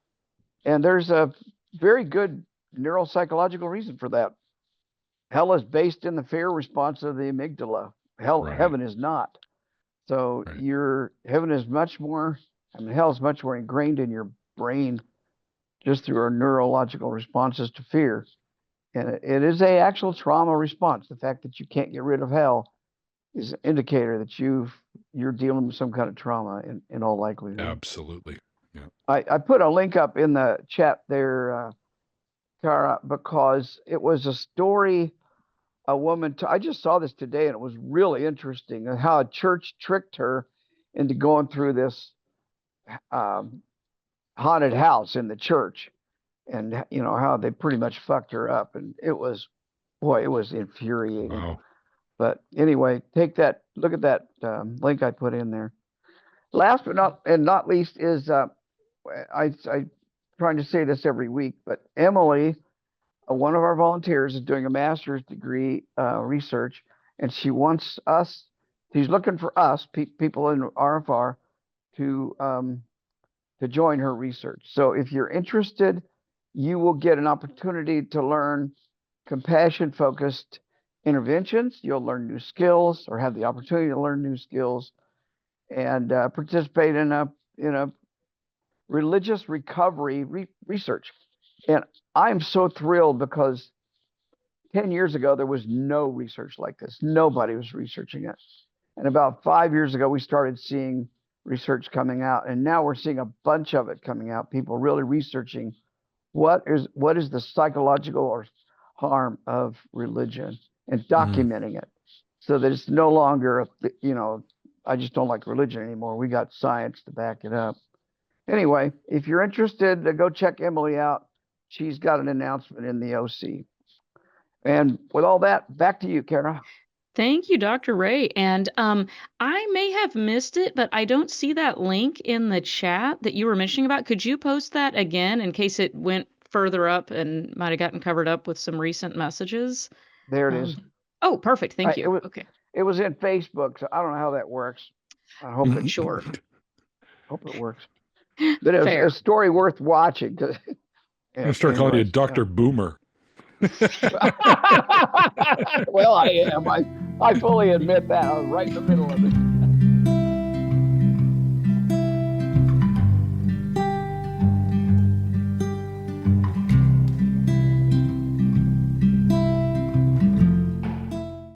and there's a very good neuropsychological reason for that. Hell is based in the fear response of the amygdala. Heaven is not. So heaven is much more. Hell is much more ingrained in your brain, just through our neurological responses to fear, and it is a actual trauma response. The fact that you can't get rid of hell is an indicator that you're dealing with some kind of trauma in all likelihood. Absolutely. Yeah. I put a link up in the chat there, Cara, because it was a story. A woman, I just saw this today, and it was really interesting how a church tricked her into going through this haunted house in the church, and how they pretty much fucked her up, and it was infuriating. Wow. But anyway, look at that link I put in there. Last but not least is I trying to say this every week, but Emily, one of our volunteers, is doing a master's degree research, and she's looking for us, people in RfR, to join her research. So if you're interested, you will get an opportunity to learn compassion-focused interventions. You'll learn new skills, or have the opportunity to learn new skills, and participate in a religious recovery research. And I'm so thrilled because 10 years ago, there was no research like this. Nobody was researching it. And about 5 years ago, we started seeing research coming out. And now we're seeing a bunch of it coming out. People really researching what is the psychological or harm of religion and documenting it so that it's no longer, I just don't like religion anymore. We got science to back it up. Anyway, if you're interested, go check Emily out. She's got an announcement in the OC. And with all that, back to you, Kara. Thank you, Dr. Ray. And I may have missed it, but I don't see that link in the chat that you were mentioning about. Could you post that again in case it went further up and might have gotten covered up with some recent messages? There it is. Oh, perfect. Thank you. Okay. It was in Facebook, so I don't know how that works. I hope it Sure. Hope it works. But it's a story worth watching. I'm gonna start calling you Dr. Boomer. Well, I am. I fully admit that. I was right in the middle of it.